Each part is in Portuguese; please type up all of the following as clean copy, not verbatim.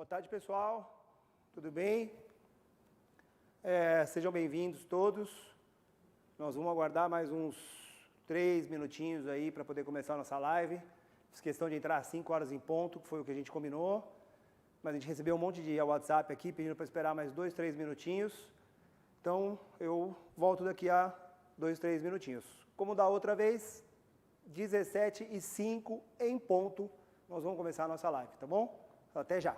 Boa tarde, pessoal. Tudo bem? Sejam bem-vindos todos. Nós vamos aguardar mais uns 3 minutinhos aí para poder começar a nossa live. Fiz questão de entrar às 5 horas em ponto, que foi o que a gente combinou. Mas a gente recebeu um monte de WhatsApp aqui pedindo para esperar mais 2, 3 minutinhos. Então, eu volto daqui a 2, 3 minutinhos. Como da outra vez, 17h05 em ponto, nós vamos começar a nossa live, tá bom? Até já.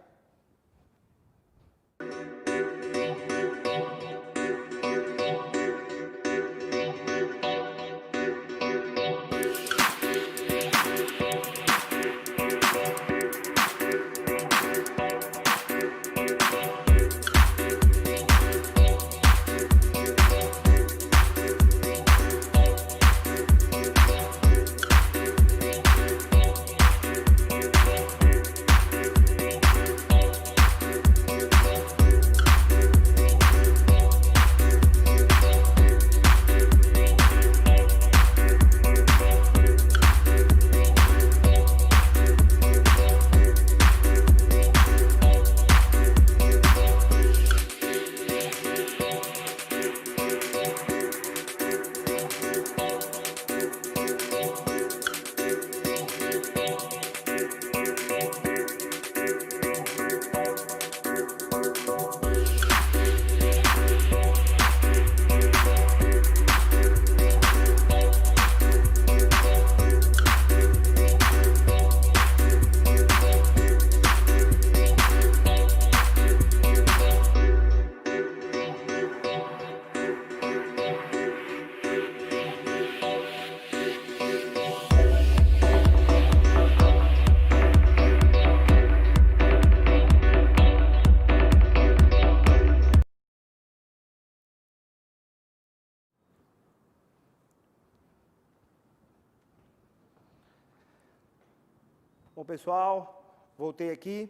Bom, pessoal, voltei aqui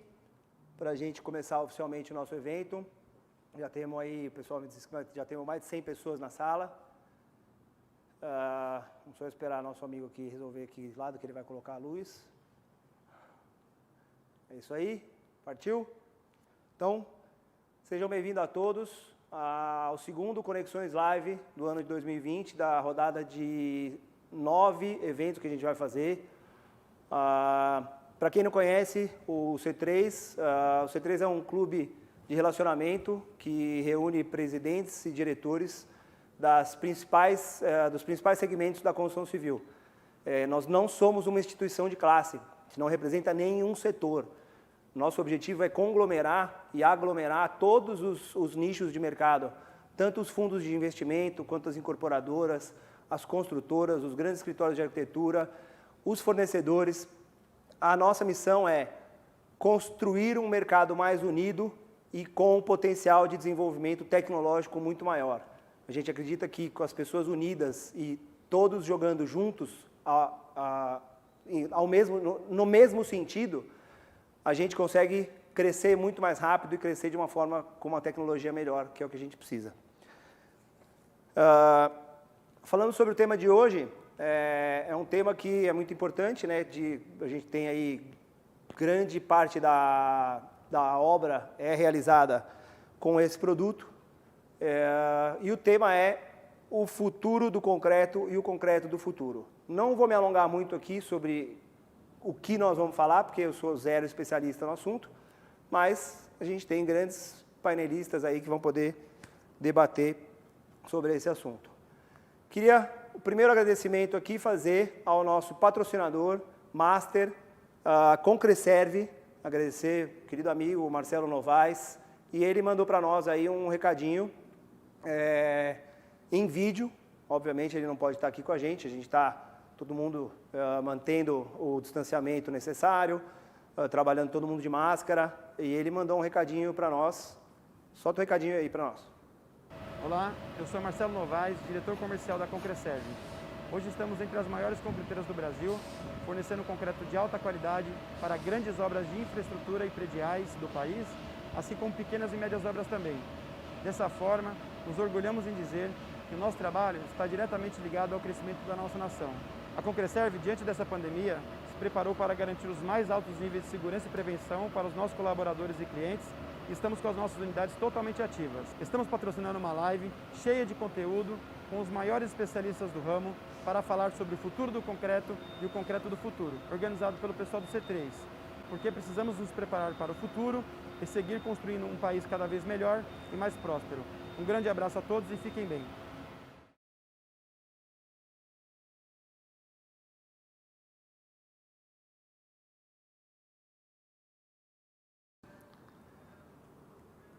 para a gente começar oficialmente o nosso evento. Já temos aí, o pessoal me disse que já temos mais de 100 pessoas na sala. Vamos só esperar nosso amigo aqui resolver aqui do lado que ele vai colocar a luz. É isso aí, partiu? Então, sejam bem-vindos a todos ao segundo Conexões Live do ano de 2020, da rodada de 9 eventos que a gente vai fazer. Para quem não conhece o C3 é um clube de relacionamento que reúne presidentes e diretores dos principais segmentos da construção civil. Nós não somos uma instituição de classe, a gente não representa nenhum setor. Nosso objetivo é conglomerar e aglomerar todos os nichos de mercado, tanto os fundos de investimento, quanto as incorporadoras, as construtoras, os grandes escritórios de arquitetura, os fornecedores. A nossa missão é construir um mercado mais unido e com um potencial de desenvolvimento tecnológico muito maior. A gente acredita que com as pessoas unidas e todos jogando juntos no mesmo sentido, a gente consegue crescer muito mais rápido e crescer de uma forma com uma tecnologia melhor, que é o que a gente precisa. Falando sobre o tema de hoje, é um tema que é muito importante, né? A gente tem aí grande parte da obra é realizada com esse produto, e o tema é o futuro do concreto e o concreto do futuro. Não vou me alongar muito aqui sobre o que nós vamos falar, porque eu sou zero especialista no assunto, mas a gente tem grandes painelistas aí que vão poder debater sobre esse assunto. Queria o primeiro agradecimento aqui fazer ao nosso patrocinador, Master, Concreserve, agradecer ao querido amigo Marcelo Novaes, e ele mandou para nós aí um recadinho em vídeo. Obviamente ele não pode estar aqui com a gente está todo mundo mantendo o distanciamento necessário, trabalhando todo mundo de máscara, e ele mandou um recadinho para nós. Solta o recadinho aí para nós. Olá, eu sou Marcelo Novaes, diretor comercial da Concreserve. Hoje estamos entre as maiores concreteiras do Brasil, fornecendo concreto de alta qualidade para grandes obras de infraestrutura e prediais do país, assim como pequenas e médias obras também. Dessa forma, nos orgulhamos em dizer que o nosso trabalho está diretamente ligado ao crescimento da nossa nação. A Concreserve, diante dessa pandemia, se preparou para garantir os mais altos níveis de segurança e prevenção para os nossos colaboradores e clientes e estamos com as nossas unidades totalmente ativas. Estamos patrocinando uma live cheia de conteúdo com os maiores especialistas do ramo para falar sobre o futuro do concreto e o concreto do futuro, organizado pelo pessoal do C3, porque precisamos nos preparar para o futuro e seguir construindo um país cada vez melhor e mais próspero. Um grande abraço a todos e fiquem bem.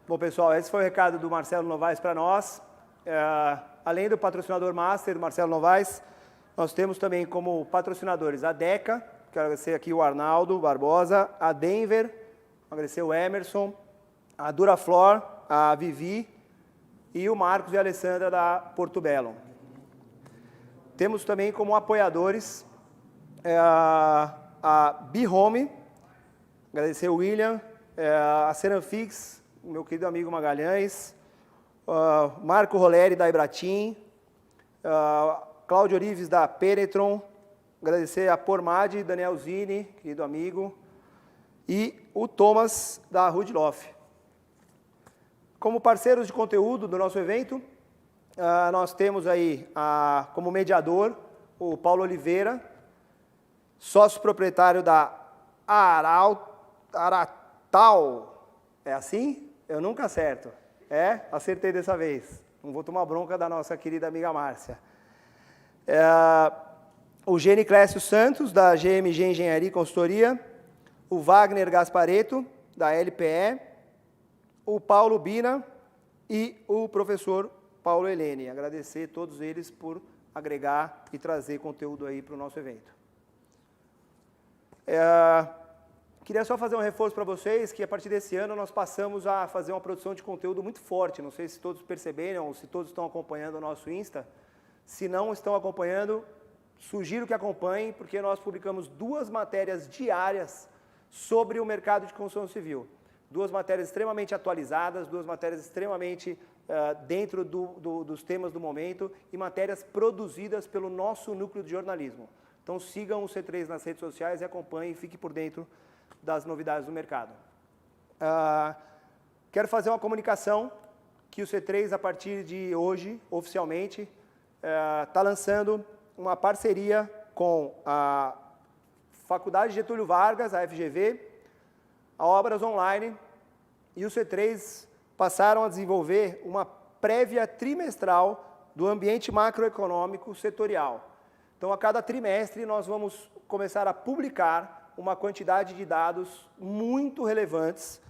Bom, pessoal, esse foi o recado do Marcelo Novaes para nós. Além do patrocinador master, Marcelo Novaes, nós temos também como patrocinadores a Deca, quero agradecer aqui o Arnaldo Barbosa, a Denver, agradecer o Emerson, a Duraflor, a Vivi e o Marcos e a Alessandra da Porto Belo. Temos também como apoiadores a B-Home, agradecer o William, a Ceramfix, o meu querido amigo Magalhães, Marco Roleri da Ibratim, Cláudio Orives da Penetron, agradecer a Pormad, Daniel Zini, querido amigo, e o Thomas da Rudloff. Como parceiros de conteúdo do nosso evento, nós temos aí como mediador o Paulo Oliveira, sócio proprietário da Aratal. É assim? Eu nunca acerto. Acertei dessa vez. Não vou tomar bronca da nossa querida amiga Márcia. O Gene Clécio Santos, da GMG Engenharia e Consultoria. O Wagner Gaspareto, da LPE. O Paulo Bina e o professor Paulo Helene. Agradecer a todos eles por agregar e trazer conteúdo aí para o nosso evento. Queria só fazer um reforço para vocês, que a partir desse ano nós passamos a fazer uma produção de conteúdo muito forte. Não sei se todos perceberam ou se todos estão acompanhando o nosso Insta. Se não estão acompanhando, sugiro que acompanhem, porque nós publicamos 2 matérias diárias sobre o mercado de construção civil. 2 matérias extremamente atualizadas, 2 matérias extremamente dentro dos temas do momento e matérias produzidas pelo nosso núcleo de jornalismo. Então sigam o C3 nas redes sociais e acompanhem e fiquem por dentro das novidades do mercado. Quero fazer uma comunicação que o C3, a partir de hoje, oficialmente, está lançando uma parceria com a Faculdade Getúlio Vargas, a FGV, a Obras Online e o C3 passaram a desenvolver uma prévia trimestral do ambiente macroeconômico setorial. Então, a cada trimestre, nós vamos começar a publicar uma quantidade de dados muito relevantes,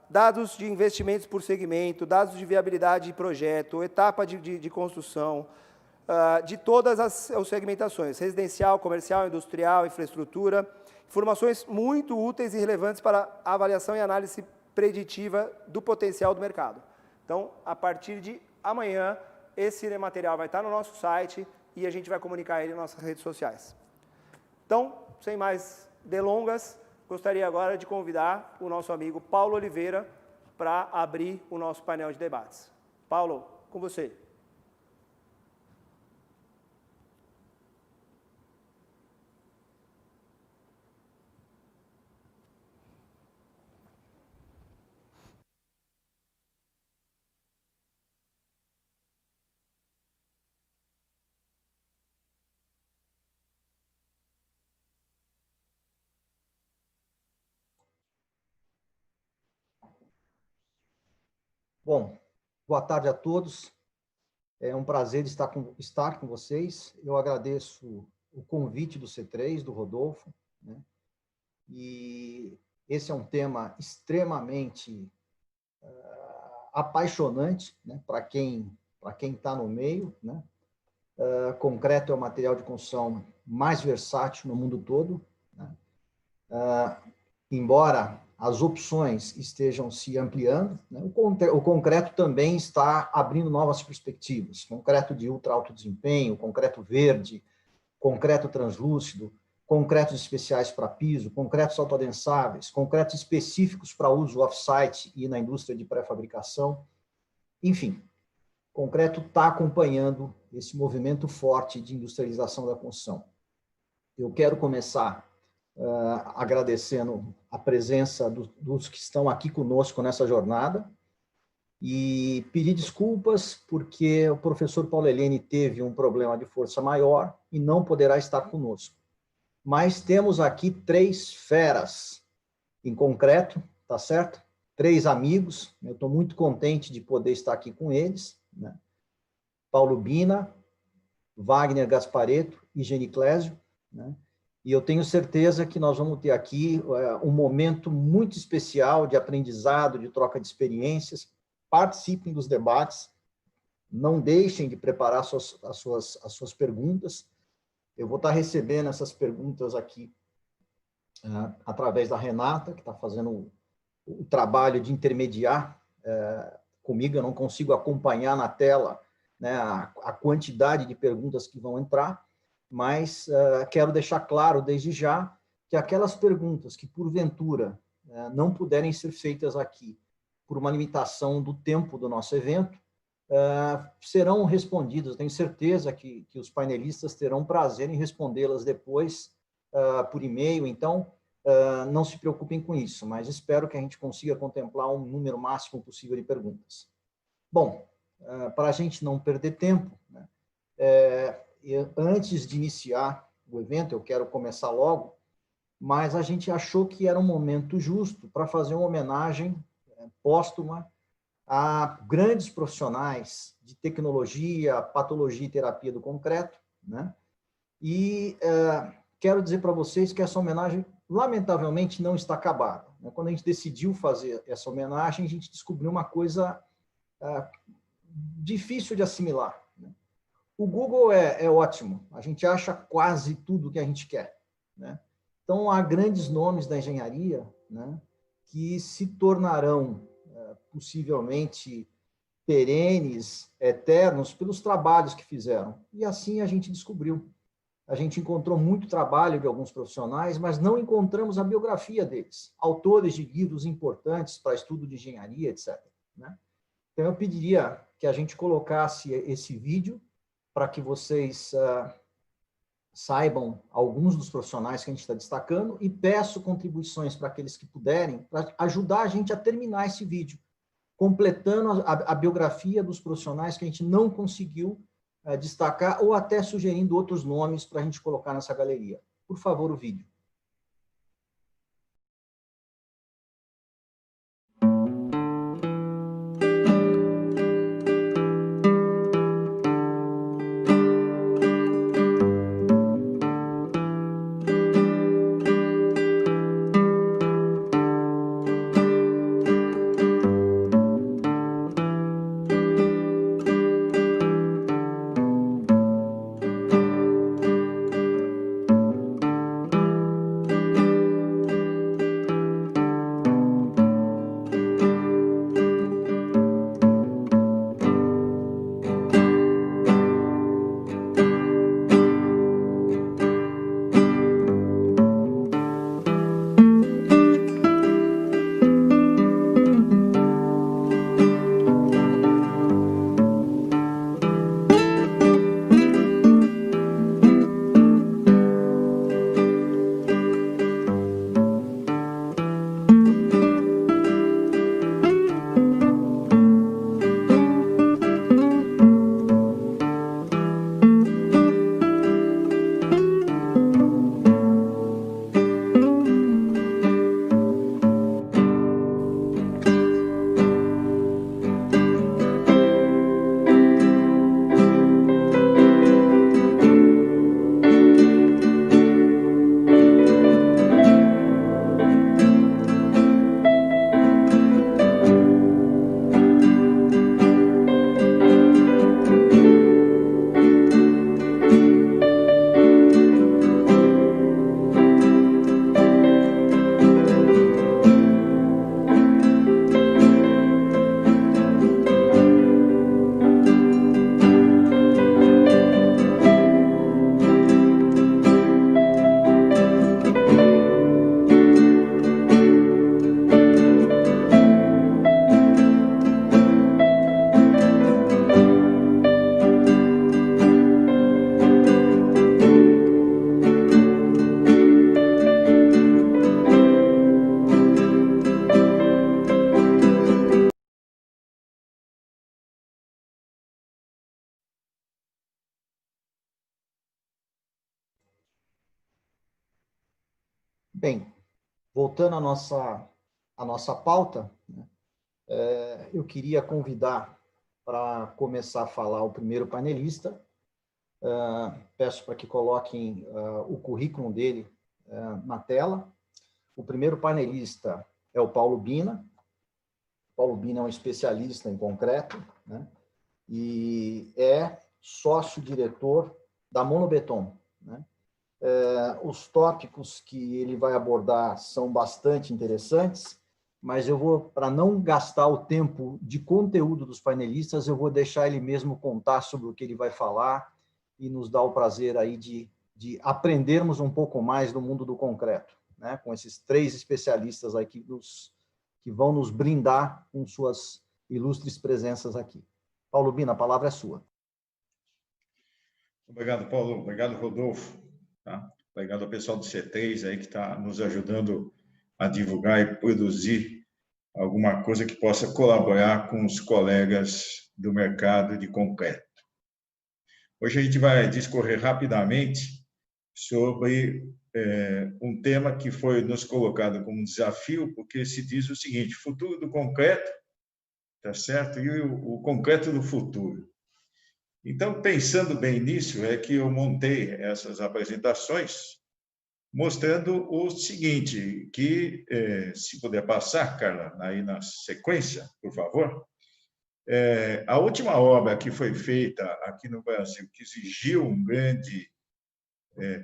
dados de investimentos por segmento, dados de viabilidade de projeto, etapa de construção, de todas as segmentações, residencial, comercial, industrial, infraestrutura, informações muito úteis e relevantes para a avaliação e análise preditiva do potencial do mercado. Então, a partir de amanhã, esse material vai estar no nosso site e a gente vai comunicar ele nas nossas redes sociais. Então, sem mais delongas, gostaria agora de convidar o nosso amigo Paulo Oliveira para abrir o nosso painel de debates. Paulo, com você. Bom, boa tarde a todos. É um prazer estar com vocês. Eu agradeço o convite do C3, do Rodolfo, né? E esse é um tema extremamente apaixonante, né? Para quem está no meio, né? Concreto é o material de construção mais versátil no mundo todo, né? Embora as opções estejam se ampliando, né? O concreto também está abrindo novas perspectivas. Concreto de ultra alto desempenho, concreto verde, concreto translúcido, concretos especiais para piso, concretos autoadensáveis, concretos específicos para uso off-site e na indústria de pré-fabricação. Enfim, concreto está acompanhando esse movimento forte de industrialização da construção. Eu quero começar agradecendo a presença dos que estão aqui conosco nessa jornada e pedir desculpas porque o professor Paulo Helene teve um problema de força maior e não poderá estar conosco. Mas temos aqui 3 feras em concreto, tá certo? 3 amigos, eu estou muito contente de poder estar aqui com eles, né? Paulo Bina, Wagner Gasparetto e Geni Clésio, né? E eu tenho certeza que nós vamos ter aqui um momento muito especial de aprendizado, de troca de experiências. Participem dos debates, não deixem de preparar as suas perguntas. Eu vou estar recebendo essas perguntas aqui através da Renata, que está fazendo o trabalho de intermediar comigo. Eu não consigo acompanhar na tela, né, a quantidade de perguntas que vão entrar, mas quero deixar claro desde já que aquelas perguntas que, porventura, não puderem ser feitas aqui por uma limitação do tempo do nosso evento, serão respondidas. Eu tenho certeza que os painelistas terão prazer em respondê-las depois por e-mail, então não se preocupem com isso, mas espero que a gente consiga contemplar um número máximo possível de perguntas. Bom, para a gente não perder tempo, né, antes de iniciar o evento, eu quero começar logo, mas a gente achou que era um momento justo para fazer uma homenagem póstuma a grandes profissionais de tecnologia, patologia e terapia do concreto, né? E quero dizer para vocês que essa homenagem, lamentavelmente, não está acabada. Quando a gente decidiu fazer essa homenagem, a gente descobriu uma coisa difícil de assimilar, né? O Google é ótimo, a gente acha quase tudo que a gente quer, né? Então, há grandes nomes da engenharia, né, que se tornarão possivelmente perenes, eternos, pelos trabalhos que fizeram. E assim a gente descobriu. A gente encontrou muito trabalho de alguns profissionais, mas não encontramos a biografia deles, autores de livros importantes para estudo de engenharia, etc., né? Então, eu pediria que a gente colocasse esse vídeo para que vocês saibam alguns dos profissionais que a gente está destacando e peço contribuições para aqueles que puderem, para ajudar a gente a terminar esse vídeo, completando a biografia dos profissionais que a gente não conseguiu destacar ou até sugerindo outros nomes para a gente colocar nessa galeria. Por favor, o vídeo. desempenho. Voltando à nossa pauta, né, eu queria convidar para começar a falar o primeiro panelista. Peço para que coloquem o currículo dele na tela. O primeiro panelista é o Paulo Bina. Paulo Bina é um especialista em concreto, né, e é sócio-diretor da Monobeton, né. Os tópicos que ele vai abordar são bastante interessantes, mas eu vou, para não gastar o tempo de conteúdo dos panelistas, eu vou deixar ele mesmo contar sobre o que ele vai falar e nos dar o prazer aí de aprendermos um pouco mais do mundo do concreto, né, com esses 3 especialistas aí que vão nos brindar com suas ilustres presenças aqui. Paulo Bina, a palavra é sua. Obrigado, Paulo. Obrigado, Rodolfo. Tá? Obrigado ao pessoal do C3 aí que está nos ajudando a divulgar e produzir alguma coisa que possa colaborar com os colegas do mercado de concreto. Hoje a gente vai discorrer rapidamente sobre um tema que foi nos colocado como desafio, porque se diz o seguinte: futuro do concreto, tá certo? E o concreto do futuro. Então, pensando bem nisso, é que eu montei essas apresentações mostrando o seguinte, que, se puder passar, Carla, aí na sequência, por favor, a última obra que foi feita aqui no Brasil, que exigiu um grande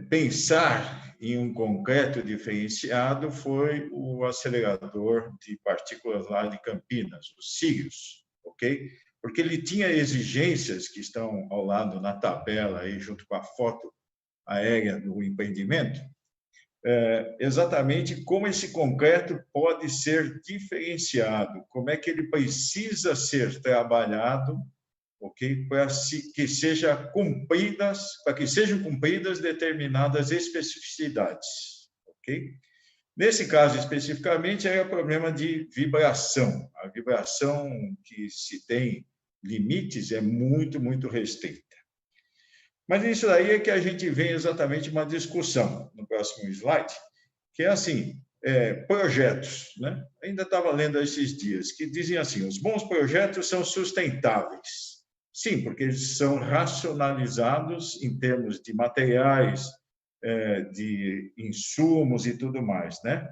pensar em um concreto diferenciado, foi o acelerador de partículas lá de Campinas, o Sirius, ok? Porque ele tinha exigências que estão ao lado na tabela, aí, junto com a foto aérea do empreendimento, exatamente como esse concreto pode ser diferenciado, como é que ele precisa ser trabalhado, ok, para que sejam cumpridas determinadas especificidades, ok? Nesse caso especificamente é o problema de vibração. A vibração que se tem limites é muito, muito restrita. Mas isso daí é que a gente vê exatamente uma discussão no próximo slide, que é assim, projetos, né? Ainda estava lendo esses dias, que dizem assim, os bons projetos são sustentáveis. Sim, porque eles são racionalizados em termos de materiais, de insumos e tudo mais, né?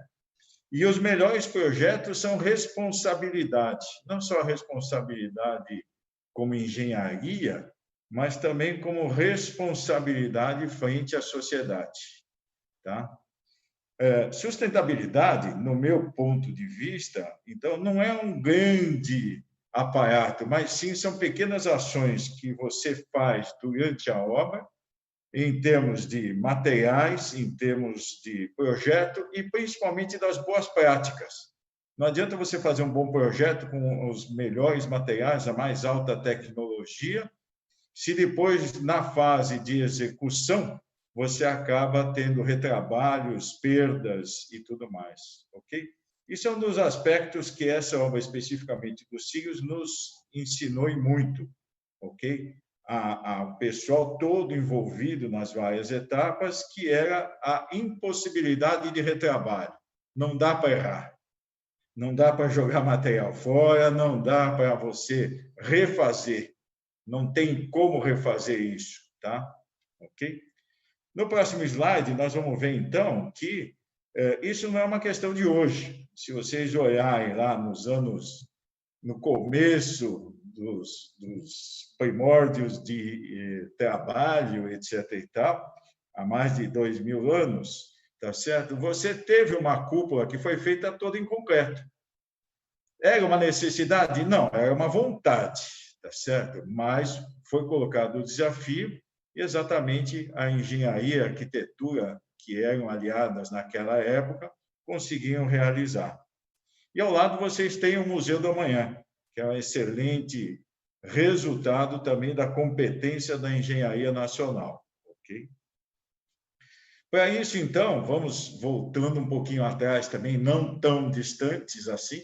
E os melhores projetos são responsabilidade, não só responsabilidade como engenharia, mas também como responsabilidade frente à sociedade, tá? Sustentabilidade, no meu ponto de vista, então, não é um grande aparato, mas sim são pequenas ações que você faz durante a obra, em termos de materiais, em termos de projeto e principalmente das boas práticas. Não adianta você fazer um bom projeto com os melhores materiais, a mais alta tecnologia, se depois, na fase de execução, você acaba tendo retrabalhos, perdas e tudo mais, ok? Isso é um dos aspectos que essa obra, especificamente do Sirius, nos ensinou e muito, ok? O pessoal todo envolvido nas várias etapas, que era a impossibilidade de retrabalho. Não dá para errar, não dá para jogar material fora, não dá para você refazer, não tem como refazer isso, tá? Ok? No próximo slide, nós vamos ver, então, que isso não é uma questão de hoje. Se vocês olharem lá no começo dos primórdios de trabalho, etc. e tal, há mais de 2000 anos, tá certo? Você teve uma cúpula que foi feita toda em concreto. Era uma necessidade? Não, era uma vontade, tá certo? Mas foi colocado o desafio e exatamente a engenharia e a arquitetura, que eram aliadas naquela época, conseguiam realizar. E ao lado vocês têm o Museu do Amanhã, que é um excelente resultado também da competência da engenharia nacional, ok? Para isso, então, vamos voltando um pouquinho atrás também, não tão distantes assim,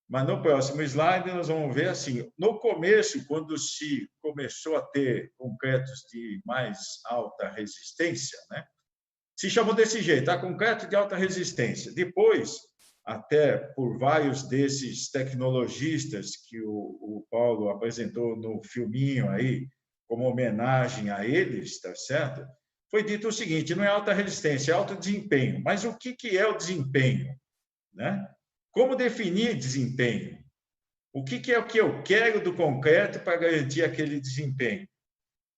mas no próximo slide nós vamos ver assim, no começo, quando se começou a ter concretos de mais alta resistência, né? Se chamou desse jeito, tá? Concreto de alta resistência. Depois, até por vários desses tecnologistas que o Paulo apresentou no filminho aí, como homenagem a eles, tá certo? Foi dito o seguinte, não é alta resistência, é alto desempenho. Mas o que é o desempenho? Né? Como definir desempenho? O que é o que eu quero do concreto para garantir aquele desempenho?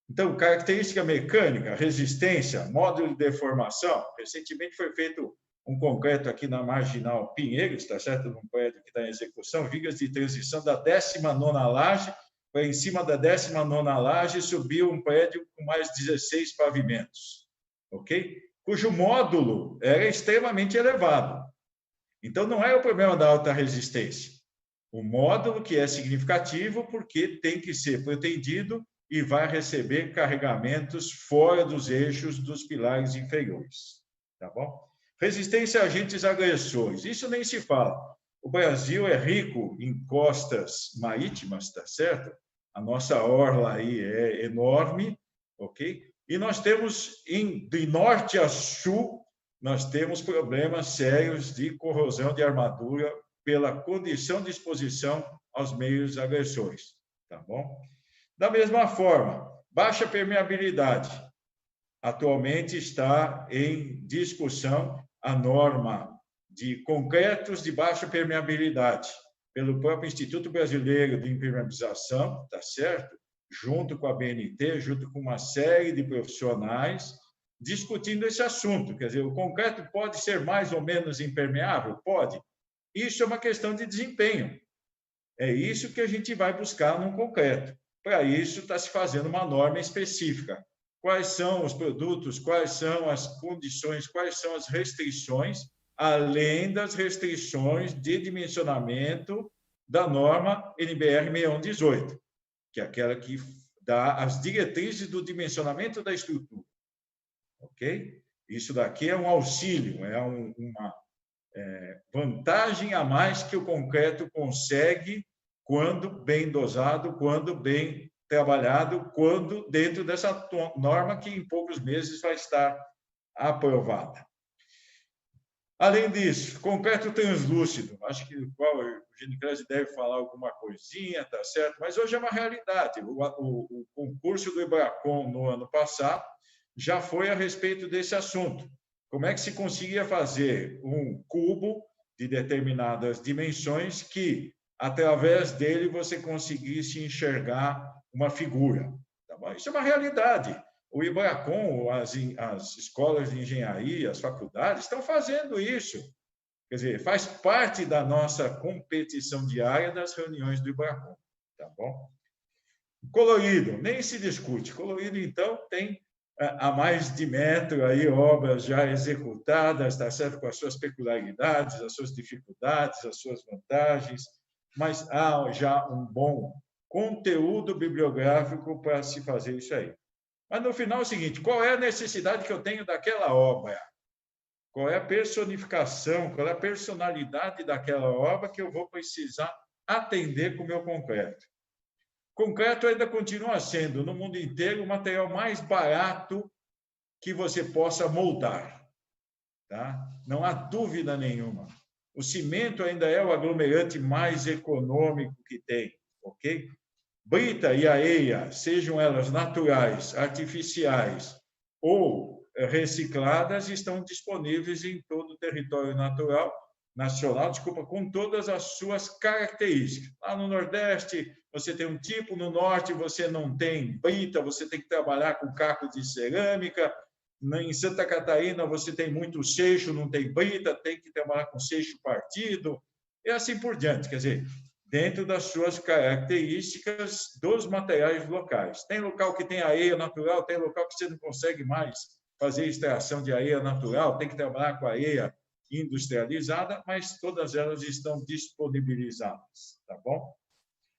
Então, característica mecânica, resistência, módulo de deformação. Recentemente foi feito um concreto aqui na Marginal Pinheiros, está certo? Num prédio que está em execução, vigas de transição da 19ª laje, para em cima da 19ª laje subiu um prédio com mais 16 pavimentos, ok? Cujo módulo era extremamente elevado. Então, não é o problema da alta resistência. O módulo que é significativo porque tem que ser protegido e vai receber carregamentos fora dos eixos dos pilares inferiores. Tá bom? Resistência a agentes agressores. Isso nem se fala. O Brasil é rico em costas marítimas, tá certo? A nossa orla aí é enorme, ok? E nós temos, de norte a sul, nós temos problemas sérios de corrosão de armadura pela condição de exposição aos meios agressores, tá bom? Da mesma forma, baixa permeabilidade. Atualmente está em discussão a norma de concretos de baixa permeabilidade, pelo próprio Instituto Brasileiro de Impermeabilização, tá certo? Junto com a BNT, junto com uma série de profissionais, discutindo esse assunto. Quer dizer, o concreto pode ser mais ou menos impermeável? Pode. Isso é uma questão de desempenho. É isso que a gente vai buscar num concreto. Para isso, está se fazendo uma norma específica. Quais são os produtos, quais são as condições, quais são as restrições, além das restrições de dimensionamento da norma NBR 6118, que é aquela que dá as diretrizes do dimensionamento da estrutura. Ok? Isso daqui é um auxílio, é uma vantagem a mais que o concreto consegue quando bem dosado, quando bem trabalhado, quando dentro dessa norma que em poucos meses vai estar aprovada. Além disso, concreto translúcido. Acho que o Ginicrase deve falar alguma coisinha, tá certo? Mas hoje é uma realidade. O concurso do Ibracon no ano passado já foi a respeito desse assunto. Como é que se conseguia fazer um cubo de determinadas dimensões que, através dele, você conseguisse enxergar uma figura? Tá bom? Isso é uma realidade. O Ibracon, as escolas de engenharia, as faculdades estão fazendo isso. Quer dizer, faz parte da nossa competição diária das reuniões do Ibracon. Tá bom? Colorido, nem se discute. Colorido, então, tem há mais de metro aí obras já executadas, tá certo? Com as suas peculiaridades, as suas dificuldades, as suas vantagens, mas há já um bom conteúdo bibliográfico para se fazer isso aí. Mas, no final, é o seguinte, qual é a necessidade que eu tenho daquela obra? Qual é a personificação, qual é a personalidade daquela obra que eu vou precisar atender com o meu concreto? Concreto ainda continua sendo, no mundo inteiro, o material mais barato que você possa moldar. Tá? Não há dúvida nenhuma. O cimento ainda é o aglomerante mais econômico que tem, ok? Brita e areia, sejam elas naturais, artificiais ou recicladas, estão disponíveis em todo o território nacional, com todas as suas características. Lá no Nordeste, você tem um tipo, no Norte, você não tem brita, você tem que trabalhar com caco de cerâmica. Em Santa Catarina, você tem muito seixo, não tem brita, tem que trabalhar com seixo partido, e assim por diante. Quer dizer, dentro das suas características dos materiais locais. Tem local que tem areia natural, tem local que você não consegue mais fazer extração de areia natural, tem que trabalhar com areia industrializada, mas todas elas estão disponibilizadas, tá bom?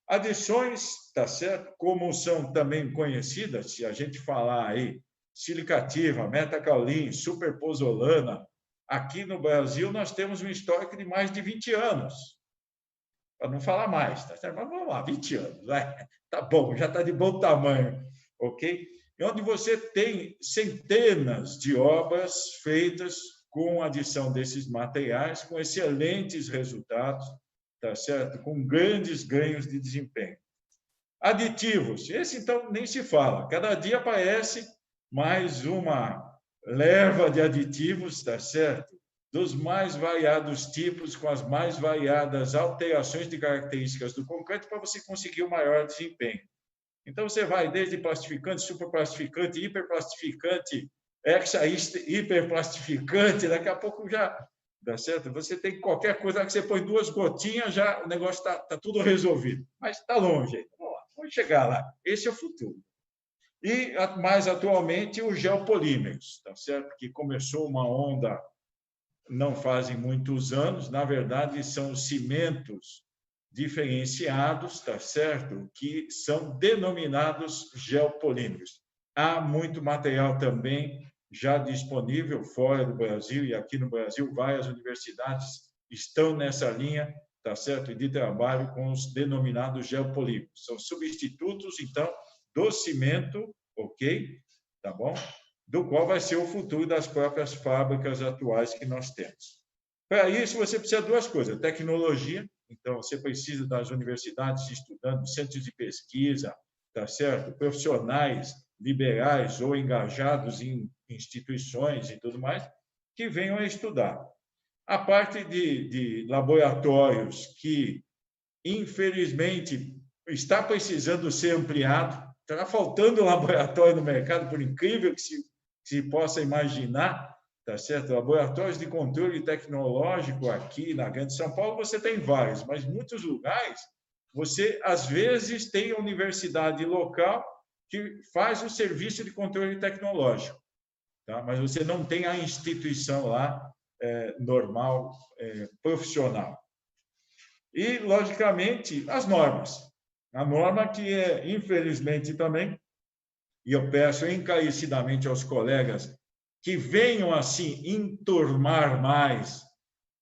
Adições, tá certo? Como são também conhecidas, se a gente falar aí, silicativa, metacaulin, superpozolana, aqui no Brasil nós temos um histórico de mais de 20 anos, para não falar mais, tá certo? Mas vamos lá, 20 anos, vai. Tá bom, já está de bom tamanho, ok? onde você tem centenas de obras feitas com adição desses materiais, com excelentes resultados, tá certo? Com grandes ganhos de desempenho. Aditivos, esse então nem se fala. Cada dia aparece mais uma leva de aditivos, tá certo? Dos mais variados tipos, com as mais variadas alterações de características do concreto para você conseguir o maior desempenho. Então, você vai desde plastificante, superplastificante, hiperplastificante, hiperplastificante, daqui a pouco já dá certo. Você tem qualquer coisa que você põe 2 gotinhas, já o negócio está tudo resolvido. Mas está longe. Vamos chegar lá. Esse é o futuro. E, mais atualmente, os geopolímeros, tá certo? Que começou uma onda não fazem muitos anos. Na verdade, são cimentos diferenciados, tá certo? Que são denominados geopolímeros. Há muito material também já disponível fora do Brasil e aqui no Brasil várias universidades estão nessa linha, tá certo? De trabalho com os denominados geopolímeros. São substitutos, então, do cimento, ok? Tá bom? Do qual vai ser o futuro das próprias fábricas atuais que nós temos. Para isso, você precisa de 2 coisas: tecnologia. Então, você precisa das universidades estudando, centros de pesquisa, tá certo? Profissionais liberais ou engajados em instituições e tudo mais, que venham a estudar. A parte de laboratórios que, infelizmente, está precisando ser ampliado, está faltando laboratório no mercado, por incrível que se possa imaginar, tá certo? Laboratórios de controle tecnológico aqui na Grande São Paulo você tem vários, mas em muitos lugares você, às vezes, tem a universidade local que faz o serviço de controle tecnológico, tá? Mas você não tem a instituição lá normal, profissional. E, logicamente, as normas. A norma que é, infelizmente, também, e eu peço encarecidamente aos colegas que venham, assim, enturmar mais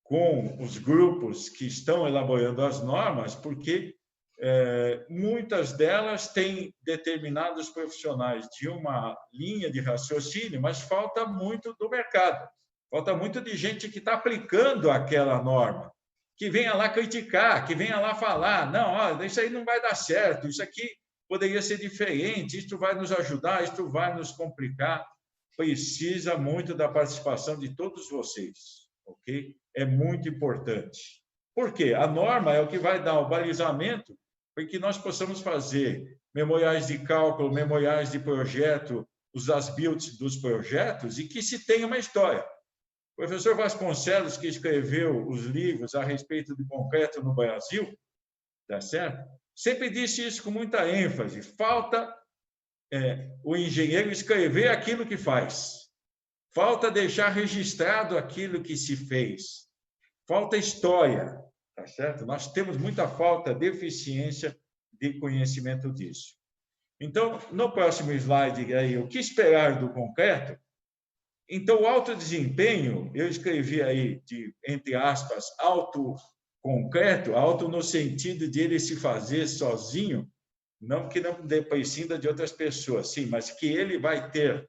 com os grupos que estão elaborando as normas, porque muitas delas têm determinados profissionais de uma linha de raciocínio, mas falta muito do mercado, falta muito de gente que está aplicando aquela norma, que venha lá criticar, que venha lá falar, não, olha, isso aí não vai dar certo, isso aqui poderia ser diferente, isto vai nos ajudar, isto vai nos complicar. Precisa muito da participação de todos vocês, ok? É muito importante. Por quê? A norma é o que vai dar o balizamento para que nós possamos fazer memoriais de cálculo, memoriais de projeto, os as-built dos projetos e que se tenha uma história. O professor Vasconcelos, que escreveu os livros a respeito do concreto no Brasil, tá certo? Sempre disse isso com muita ênfase. Falta o engenheiro escrever aquilo que faz. Falta deixar registrado aquilo que se fez. Falta história, tá certo? Nós temos muita falta, deficiência de conhecimento disso. Então, no próximo slide, aí, o que esperar do concreto? Então, o alto desempenho, eu escrevi aí, entre aspas, alto concreto, alto no sentido de ele se fazer sozinho, não que não prescinda de outras pessoas, sim, mas que ele vai ter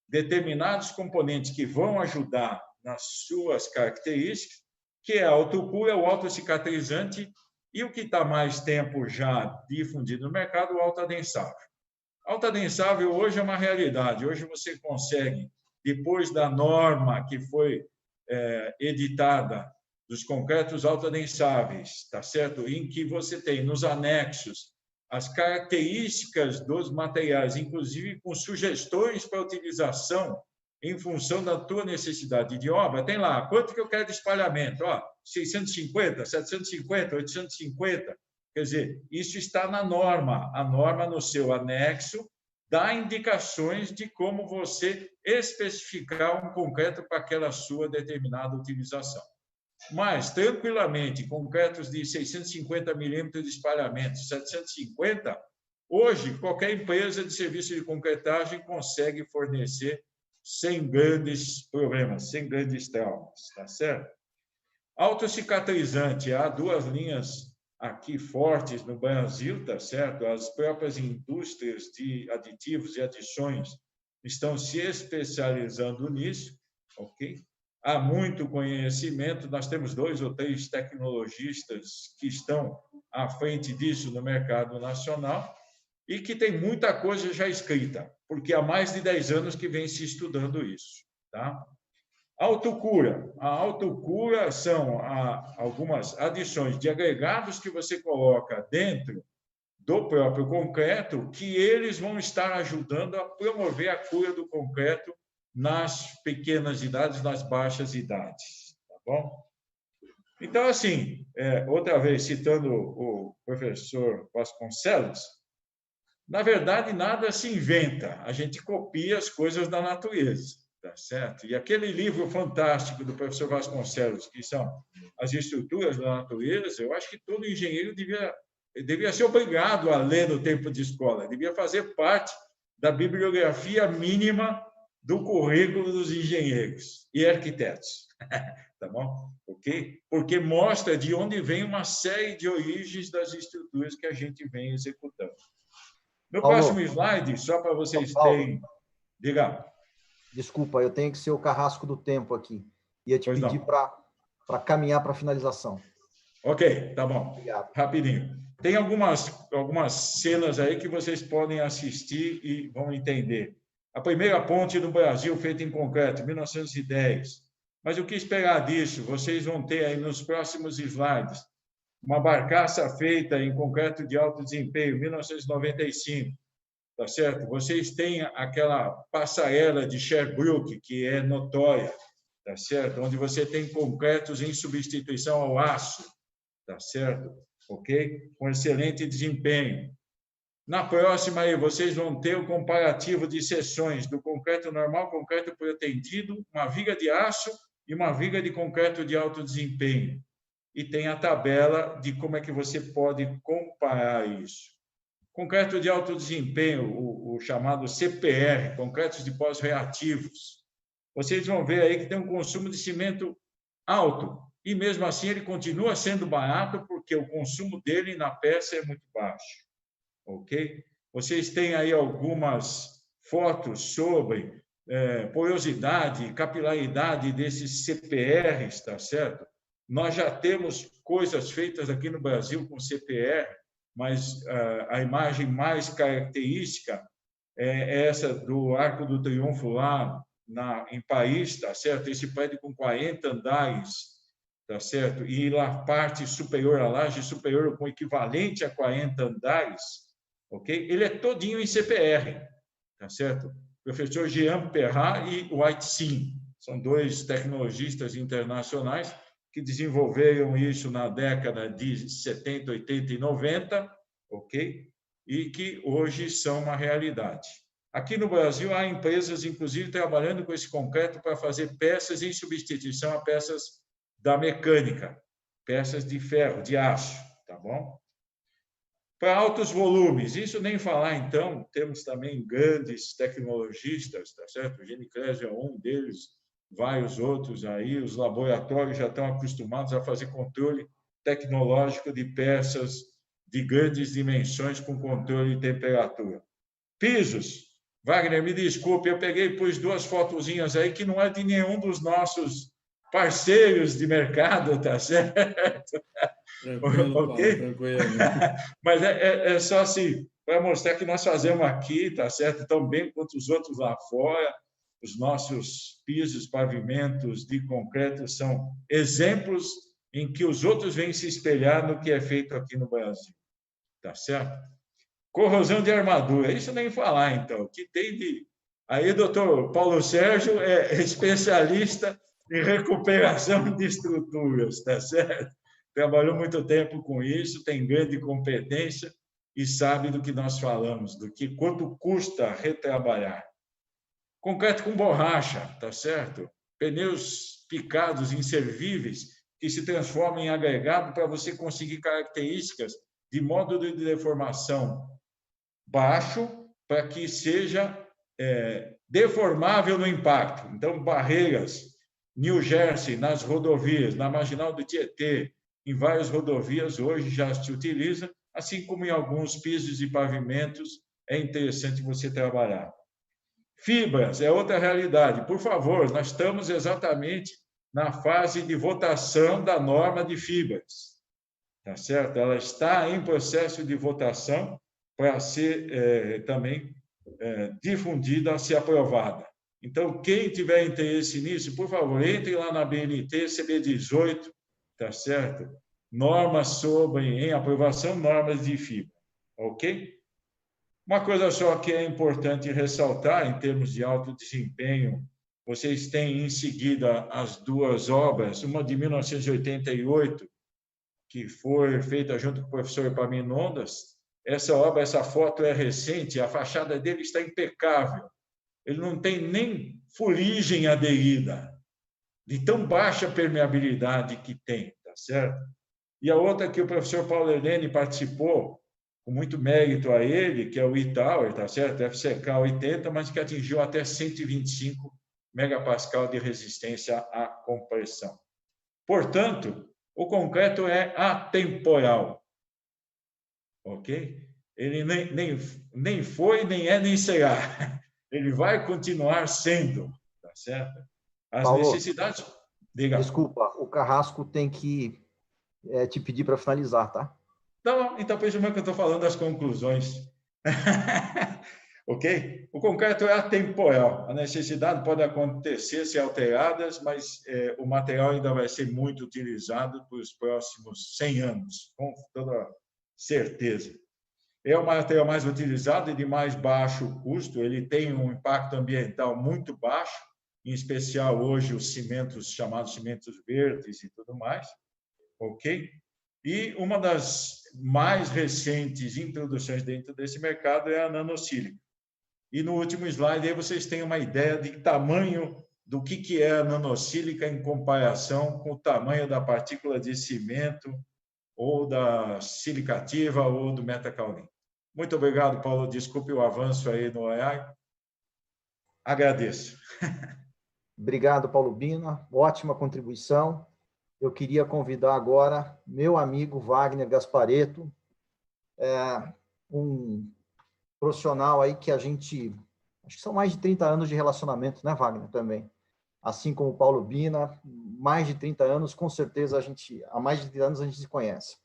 determinados componentes que vão ajudar nas suas características, que é a autocura, o autocicatrizante e o que está mais tempo já difundido no mercado, o autoadensável. Autoadensável hoje é uma realidade. Hoje você consegue, depois da norma que foi editada dos concretos autoadensáveis, tá certo? Em que você tem nos anexos as características dos materiais, inclusive com sugestões para utilização em função da tua necessidade de obra. Tem lá, quanto que eu quero de espalhamento? 650, 750, 850. Quer dizer, isso está na norma. A norma, no seu anexo, dá indicações de como você especificar um concreto para aquela sua determinada utilização. Mas, tranquilamente, concretos de 650 milímetros de espalhamento, 750, hoje, qualquer empresa de serviço de concretagem consegue fornecer sem grandes problemas, sem grandes traumas, tá certo? Autocicatrizante, há 2 linhas aqui fortes no Brasil, tá certo? As próprias indústrias de aditivos e adições estão se especializando nisso, ok? Há muito conhecimento, nós temos 2 ou 3 tecnologistas que estão à frente disso no mercado nacional e que tem muita coisa já escrita, porque há mais de 10 anos que vem se estudando isso, tá? Autocura. A autocura são algumas adições de agregados que você coloca dentro do próprio concreto, que eles vão estar ajudando a promover a cura do concreto nas pequenas idades, nas baixas idades, tá bom? Então, assim, outra vez, citando o professor Vasconcelos, na verdade, nada se inventa, a gente copia as coisas da natureza, tá certo? E aquele livro fantástico do professor Vasconcelos, que são as estruturas da natureza, eu acho que todo engenheiro devia ser obrigado a ler no tempo de escola, devia fazer parte da bibliografia mínima do currículo dos engenheiros e arquitetos, tá bom? Ok? Porque mostra de onde vem uma série de origens das estruturas que a gente vem executando. No próximo slide, só para vocês terem... Diga. Desculpa, eu tenho que ser o carrasco do tempo aqui. Ia te pedir para caminhar para a finalização. Ok, tá bom. Obrigado. Rapidinho. Tem algumas cenas aí que vocês podem assistir e vão entender. A primeira ponte no Brasil feita em concreto, 1910. Mas o que esperar disso? Vocês vão ter aí nos próximos slides uma barcaça feita em concreto de alto desempenho, 1995, tá certo? Vocês têm aquela passarela de Sherbrooke, que é notória, tá certo? Onde você tem concretos em substituição ao aço, tá certo? Ok? Com excelente desempenho. Na próxima aí, vocês vão ter o comparativo de seções do concreto normal, concreto pretendido, uma viga de aço e uma viga de concreto de alto desempenho. E tem a tabela de como é que você pode comparar isso. Concreto de alto desempenho, o chamado CPR, concretos de pós-reativos. Vocês vão ver aí que tem um consumo de cimento alto, e mesmo assim ele continua sendo barato, porque o consumo dele na peça é muito baixo. Ok? Vocês têm aí algumas fotos sobre porosidade, capilaridade desses CPRs, tá certo? Nós já temos coisas feitas aqui no Brasil com CPR, mas a imagem mais característica é essa do Arco do Triunfo lá em Paris, tá certo? Esse prédio com 40 andares, tá certo? E lá parte superior, a laje superior com equivalente a 40 andares, ok? Ele é todinho em CPR, tá certo? Professor Jean Perrat e White Sim, são 2 tecnologistas internacionais que desenvolveram isso na década de 70, 80 e 90, ok? E que hoje são uma realidade. Aqui no Brasil, há empresas, inclusive, trabalhando com esse concreto para fazer peças em substituição a peças da mecânica, peças de ferro, de aço, tá bom? Para altos volumes, isso nem falar, então, temos também grandes tecnologistas, tá certo? O Geniclésio é um deles, vários outros aí, os laboratórios já estão acostumados a fazer controle tecnológico de peças de grandes dimensões com controle de temperatura. Pisos. Wagner, me desculpe, eu peguei e pus 2 fotozinhas aí que não é de nenhum dos nossos parceiros de mercado, tá certo? Tranquilo, ok? Tranquilo. Mas é só assim, para mostrar que nós fazemos aqui, tá certo? Tão bem quanto os outros lá fora. Os nossos pisos, pavimentos de concreto são exemplos em que os outros vêm se espelhar no que é feito aqui no Brasil. Tá certo? Corrosão de armadura, isso nem falar, então. Que tem de... Aí, doutor Paulo Sérgio é especialista em recuperação de estruturas, tá certo? Trabalhou muito tempo com isso, tem grande competência e sabe do que nós falamos, do que quanto custa retrabalhar. Concreto com borracha, tá certo? Pneus picados, inservíveis, que se transformam em agregado para você conseguir características de módulo de deformação baixo, para que seja deformável no impacto. Então, barreiras, New Jersey, nas rodovias, na Marginal do Tietê, em várias rodovias hoje já se utiliza, assim como em alguns pisos e pavimentos é interessante você trabalhar. Fibras é outra realidade. Por favor, nós estamos exatamente na fase de votação da norma de fibras. Tá certo? Ela está em processo de votação para ser também difundida, ser aprovada. Então, quem tiver interesse nisso, por favor, entre lá na BNT, CB18, tá certo? Normas em aprovação, normas de fibra, ok? Uma coisa só que é importante ressaltar, em termos de alto desempenho, vocês têm em seguida as duas obras, uma de 1988, que foi feita junto com o professor Epaminondas. Essa obra, essa foto é recente, a fachada dele está impecável. Ele não tem nem fuligem aderida, de tão baixa permeabilidade que tem, tá certo? E a outra que o professor Paulo Helene participou, com muito mérito a ele, que é o E-Tower, tá certo? FCK 80, mas que atingiu até 125 megapascal de resistência à compressão. Portanto, o concreto é atemporal, ok? Ele nem foi, nem é, nem será. Ele vai continuar sendo, tá certo? As Paulo, necessidades... Diga. Desculpa, o Carrasco tem que te pedir para finalizar, tá? Não, então, presumo que eu estou falando das conclusões. Ok? O concreto é atemporal. A necessidade pode acontecer, ser alteradas, mas o material ainda vai ser muito utilizado para os próximos 100 anos, com toda certeza. É o material mais utilizado e de mais baixo custo. Ele tem um impacto ambiental muito baixo, em especial hoje os cimentos chamados cimentos verdes e tudo mais. Ok? E uma das mais recentes introduções dentro desse mercado é a nanocílica. E no último slide aí vocês têm uma ideia de tamanho do que é a nanocílica em comparação com o tamanho da partícula de cimento ou da silicativa ou do metacaulino. Muito obrigado, Paulo. Desculpe o avanço aí no horário. Agradeço. Obrigado, Paulo Bina. Ótima contribuição. Eu queria convidar agora meu amigo Wagner Gasparetto, um profissional aí que a gente... Acho que são mais de 30 anos de relacionamento, né, Wagner, também? Assim como o Paulo Bina, mais de 30 anos, com certeza há mais de 30 anos a gente se conhece.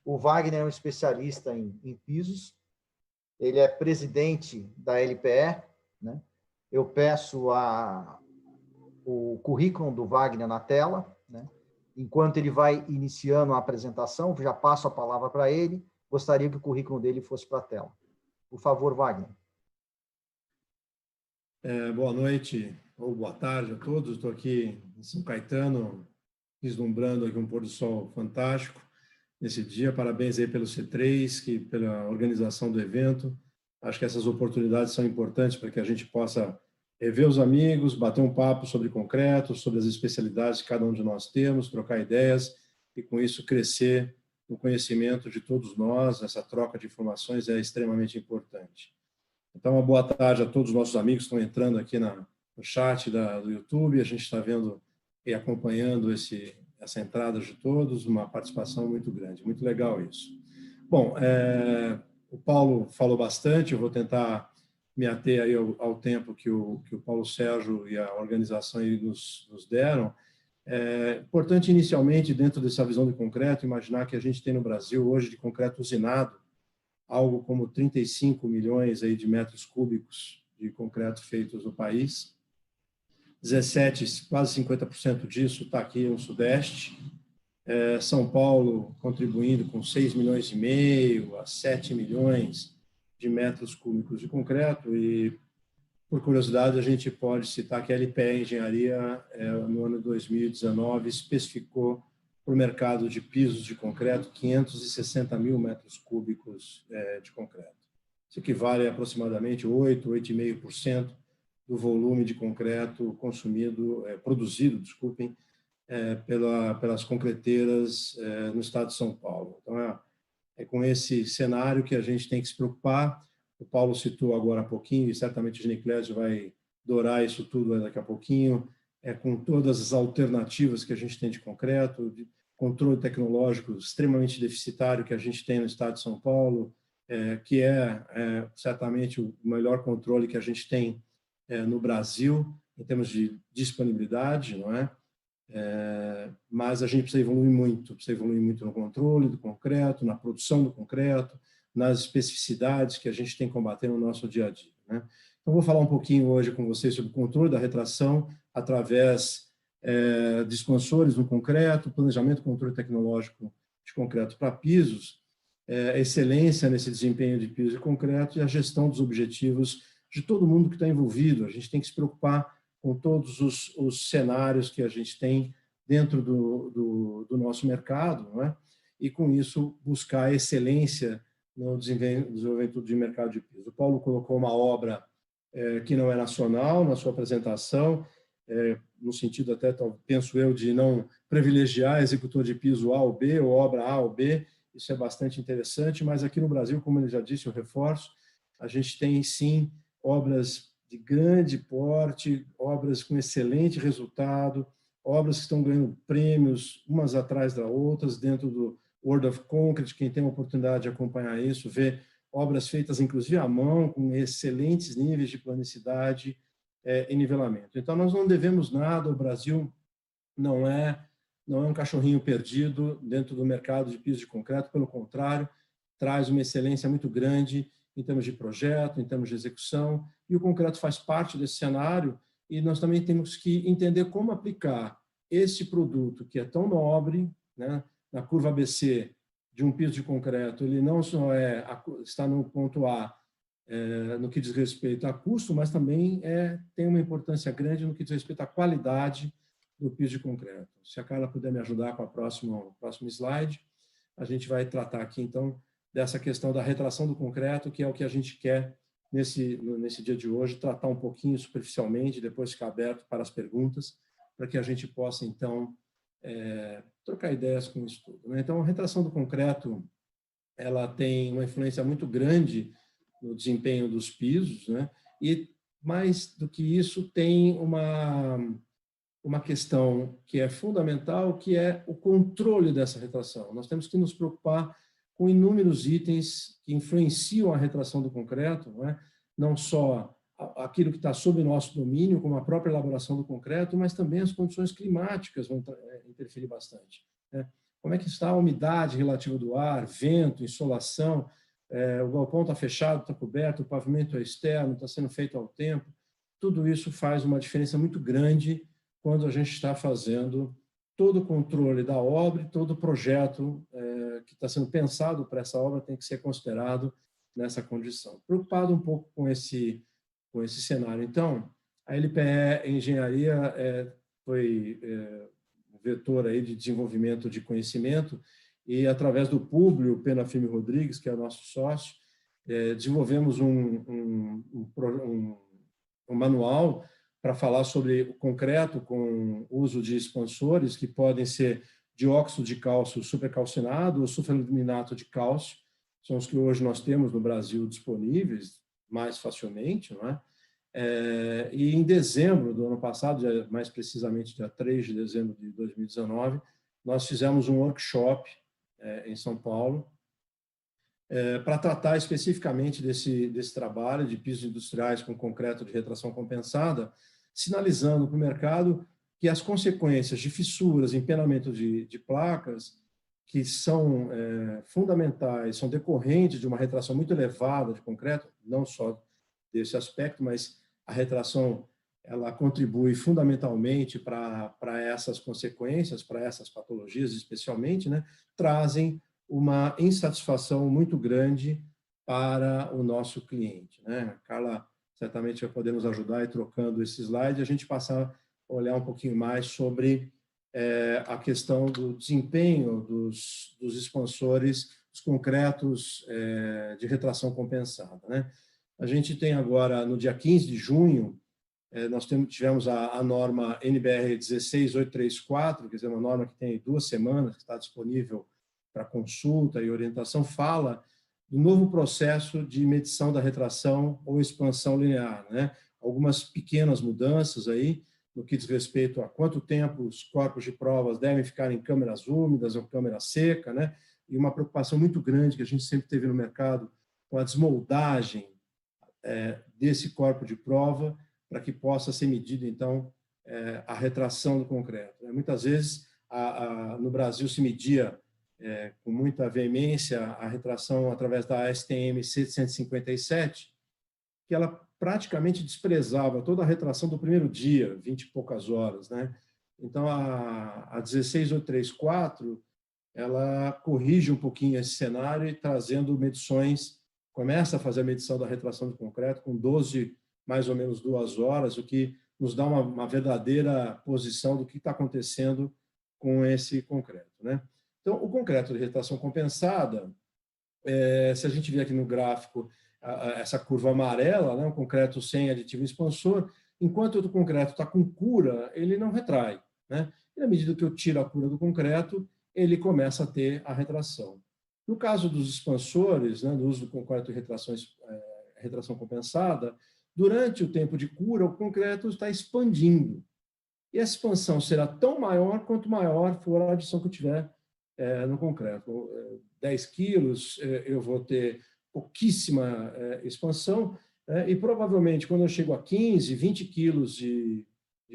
O Wagner é um especialista em pisos, ele é presidente da LPE, né? Eu peço o currículo do Wagner na tela, né? Enquanto ele vai iniciando a apresentação, já passo a palavra para ele, gostaria que o currículo dele fosse para a tela. Por favor, Wagner. Boa noite ou boa tarde a todos. Estou aqui em São Caetano, vislumbrando aqui um pôr do sol fantástico nesse dia. Parabéns aí pelo C3, pela organização do evento. Acho que essas oportunidades são importantes para que a gente possa rever os amigos, bater um papo sobre concreto, sobre as especialidades que cada um de nós temos, trocar ideias e, com isso, crescer no conhecimento de todos nós. Essa troca de informações é extremamente importante. Então, uma boa tarde a todos os nossos amigos que estão entrando aqui no chat do YouTube. A gente está vendo e acompanhando essa entrada de todos, uma participação muito grande. Muito legal isso. Bom, o Paulo falou bastante, eu vou tentar me ater aí ao tempo que o Paulo Sérgio e a organização aí nos deram. É importante, inicialmente, dentro dessa visão de concreto, imaginar que a gente tem no Brasil hoje de concreto usinado algo como 35 milhões aí de metros cúbicos de concreto feitos no país. 17, quase 50% disso está aqui no Sudeste. São Paulo contribuindo com 6 milhões e meio a 7 milhões de metros cúbicos de concreto. E, por curiosidade, a gente pode citar que a LPE Engenharia, no ano 2019, especificou para o mercado de pisos de concreto 560 mil metros cúbicos de concreto. Isso equivale a aproximadamente 8,5% do volume de concreto produzido, pelas concreteiras no estado de São Paulo. Então, é com esse cenário que a gente tem que se preocupar. O Paulo citou agora há pouquinho, e certamente o Giniclésio vai dourar isso tudo daqui a pouquinho, com todas as alternativas que a gente tem de concreto, controle tecnológico extremamente deficitário que a gente tem no estado de São Paulo, que é certamente o melhor controle que a gente tem no Brasil, em termos de disponibilidade, não é? Mas a gente precisa evoluir muito no controle do concreto, na produção do concreto, nas especificidades que a gente tem que combater no nosso dia a dia, né? Então, vou falar um pouquinho hoje com vocês sobre o controle da retração através de expansores no concreto, planejamento e controle tecnológico de concreto para pisos, excelência nesse desempenho de piso e concreto e a gestão dos objetivos de todo mundo que está envolvido. A gente tem que se preocupar com todos os cenários que a gente tem dentro do nosso mercado, não é? E, com isso, buscar excelência no desenvolvimento de mercado de piso. O Paulo colocou uma obra que não é nacional na sua apresentação, no sentido até, penso eu, de não privilegiar executor de piso A ou B, ou obra A ou B. Isso é bastante interessante, mas aqui no Brasil, como ele já disse, eu reforço, a gente tem, sim, obras de grande porte, obras com excelente resultado, obras que estão ganhando prêmios umas atrás das outras, dentro do World of Concrete. Quem tem a oportunidade de acompanhar isso, vê obras feitas, inclusive, à mão, com excelentes níveis de planicidade e nivelamento. Então, nós não devemos nada, o Brasil não é um cachorrinho perdido dentro do mercado de piso de concreto, pelo contrário, traz uma excelência muito grande em termos de projeto, em termos de execução, e o concreto faz parte desse cenário, e nós também temos que entender como aplicar esse produto, que é tão nobre, né, na curva ABC de um piso de concreto. Ele não só está no ponto A, no que diz respeito a custo, mas também tem uma importância grande no que diz respeito à qualidade do piso de concreto. Se a Carla puder me ajudar com o próximo slide, a gente vai tratar aqui, então, dessa questão da retração do concreto, que é o que a gente quer nesse dia de hoje, tratar um pouquinho superficialmente, depois ficar aberto para as perguntas, para que a gente possa, então, trocar ideias com isso tudo, né? Então, a retração do concreto, ela tem uma influência muito grande no desempenho dos pisos, né? E, mais do que isso, tem uma questão que é fundamental, que é o controle dessa retração. Nós temos que nos preocupar com inúmeros itens que influenciam a retração do concreto, não é? Não só aquilo que está sob nosso domínio, como a própria elaboração do concreto, mas também as condições climáticas vão interferir bastante, né? Como é que está a umidade relativa do ar, vento, insolação, o galpão está fechado, está coberto, o pavimento é externo, está sendo feito ao tempo. Tudo isso faz uma diferença muito grande quando a gente está fazendo todo o controle da obra, e todo o projeto que está sendo pensado para essa obra tem que ser considerado nessa condição. Preocupado um pouco com esse cenário. Então, a LPE Engenharia foi um vetor aí de desenvolvimento de conhecimento, e, através do Públio Pena Firme Rodrigues, que é nosso sócio, desenvolvemos um manual para falar sobre o concreto com uso de expansores, que podem ser dióxido de cálcio supercalcinado ou sulfonilato de cálcio, são os que hoje nós temos no Brasil disponíveis mais facilmente, não é? E em dezembro do ano passado, mais precisamente dia 3 de dezembro de 2019, nós fizemos um workshop em São Paulo para tratar especificamente desse trabalho de pisos industriais com concreto de retração compensada, sinalizando para o mercado que as consequências de fissuras, empenamento de placas, que são fundamentais, são decorrentes de uma retração muito elevada de concreto, não só desse aspecto, mas a retração ela contribui fundamentalmente para essas consequências, para essas patologias especialmente, né, trazem uma insatisfação muito grande para o nosso cliente, né? A Carla certamente vai poder nos ajudar, e trocando esse slide, a gente passar a olhar um pouquinho mais sobre a questão do desempenho dos expansores, dos concretos de retração compensada, né? A gente tem agora, no dia 15 de junho, nós tivemos a norma NBR 16834, quer dizer, uma norma que tem 2 semanas, que está disponível para consulta e orientação, fala do novo processo de medição da retração ou expansão linear, né? Algumas pequenas mudanças aí, no que diz respeito a quanto tempo os corpos de provas devem ficar em câmeras úmidas ou câmera seca, né? E uma preocupação muito grande que a gente sempre teve no mercado com a desmoldagem desse corpo de prova para que possa ser medido, então, a retração do concreto. Muitas vezes, no Brasil, se media com muita veemência a retração através da ASTM C157, que ela praticamente desprezava toda a retração do primeiro dia, 20 e poucas horas, né? Então, a 16834, ela corrige um pouquinho esse cenário e trazendo medições, começa a fazer a medição da retração do concreto com 12, mais ou menos 2 horas, o que nos dá uma verdadeira posição do que está acontecendo com esse concreto, né? Então, o concreto de retração compensada, se a gente ver aqui no gráfico, essa curva amarela, né, um concreto sem aditivo expansor, enquanto o concreto está com cura, ele não retrai, né? E na medida que eu tiro a cura do concreto, ele começa a ter a retração. No caso dos expansores, né, do uso do concreto de retração compensada, durante o tempo de cura, o concreto está expandindo. E essa expansão será tão maior quanto maior for a adição que eu tiver no concreto. 10 quilos, eu vou ter pouquíssima expansão, e provavelmente quando eu chego a 15, 20 quilos de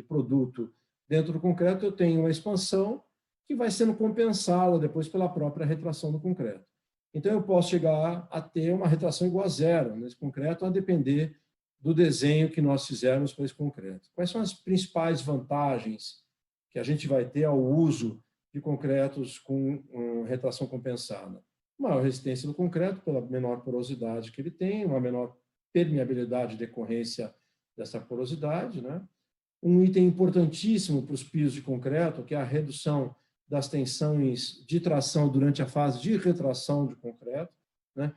produto dentro do concreto, eu tenho uma expansão que vai sendo compensada depois pela própria retração do concreto. Então, eu posso chegar a ter uma retração igual a zero nesse concreto, a depender do desenho que nós fizermos para esse concreto. Quais são as principais vantagens que a gente vai ter ao uso de concretos com retração compensada? Maior resistência do concreto, pela menor porosidade que ele tem, uma menor permeabilidade em decorrência dessa porosidade, né? Um item importantíssimo para os pisos de concreto, que é a redução das tensões de tração durante a fase de retração de concreto, né?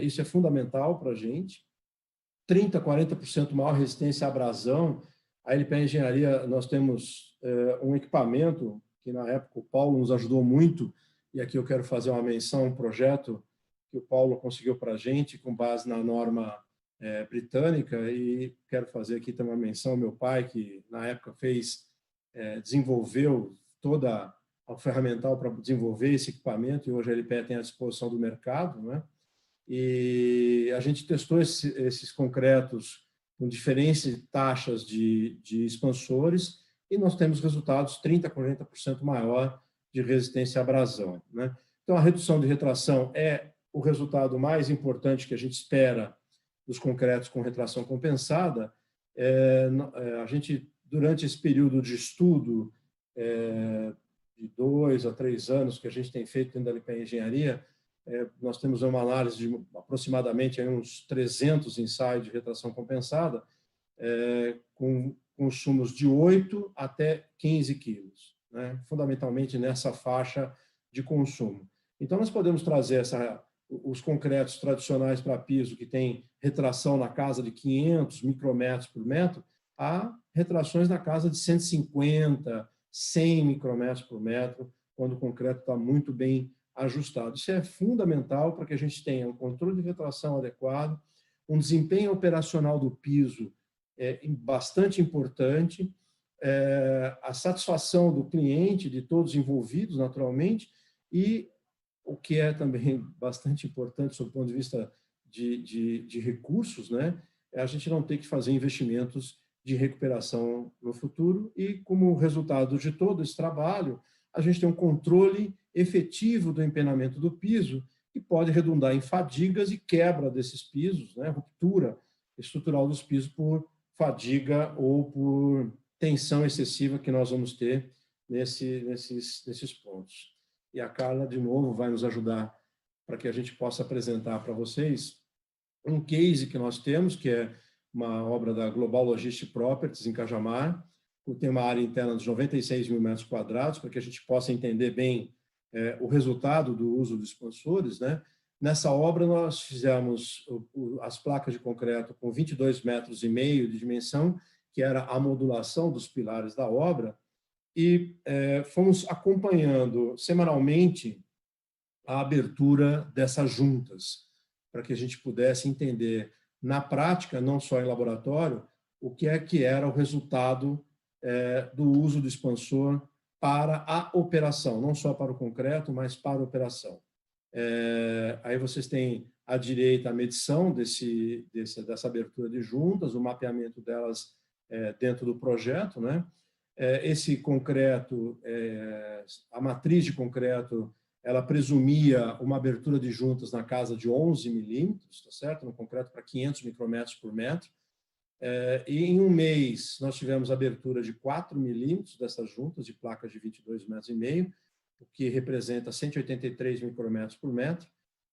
Isso é fundamental para a gente. 30% a 40% maior resistência à abrasão. A LPA Engenharia, nós temos um equipamento que, na época, o Paulo nos ajudou muito, e aqui eu quero fazer uma menção, um projeto que o Paulo conseguiu para a gente, com base na norma britânica, e quero fazer aqui também uma menção ao meu pai, que, na época, desenvolveu toda a ferramental para desenvolver esse equipamento, e hoje a LPE tem à disposição do mercado, né? E a gente testou esses concretos com diferentes taxas de expansores, e nós temos resultados 30% a 40% maior de resistência à abrasão, né? Então, a redução de retração é o resultado mais importante que a gente espera dos concretos com retração compensada. A gente, durante esse período de estudo, de 2 a 3 anos que a gente tem feito dentro da LPE Engenharia, nós temos uma análise de aproximadamente uns 300 ensaios de retração compensada, com consumos de 8 até 15 quilos, né? Fundamentalmente nessa faixa de consumo. Então, nós podemos trazer os concretos tradicionais para piso, que tem retração na casa de 500 micrometros por metro, a retrações na casa de 150, 100 micrometros por metro, quando o concreto está muito bem ajustado. Isso é fundamental para que a gente tenha um controle de retração adequado, um desempenho operacional do piso bastante importante, a satisfação do cliente, de todos envolvidos, naturalmente, e o que é também bastante importante, sob o ponto de vista de recursos, né, é a gente não ter que fazer investimentos de recuperação no futuro, e como resultado de todo esse trabalho, a gente tem um controle efetivo do empenamento do piso, que pode redundar em fadigas e quebra desses pisos, né, ruptura estrutural dos pisos por fadiga ou por tensão excessiva que nós vamos ter nesses pontos. E a Carla, de novo, vai nos ajudar para que a gente possa apresentar para vocês um case que nós temos, que é uma obra da Global Logistic Properties, em Cajamar, que tem uma área interna de 96 mil metros quadrados, para que a gente possa entender bem o resultado do uso dos expansores, né? Nessa obra, nós fizemos as placas de concreto com 22,5 metros de dimensão, que era a modulação dos pilares da obra, e fomos acompanhando semanalmente a abertura dessas juntas, para que a gente pudesse entender na prática, não só em laboratório, o que era o resultado do uso do expansor para a operação, não só para o concreto, mas para a operação. Aí vocês têm à direita a medição dessa abertura de juntas, o mapeamento delas dentro do projeto, né? Esse concreto, a matriz de concreto, ela presumia uma abertura de juntas na casa de 11 milímetros, tá certo? No concreto para 500 micrometros por metro. E em um mês nós tivemos abertura de 4 milímetros dessas juntas de placas de 22,5 metros, o que representa 183 micrometros por metro.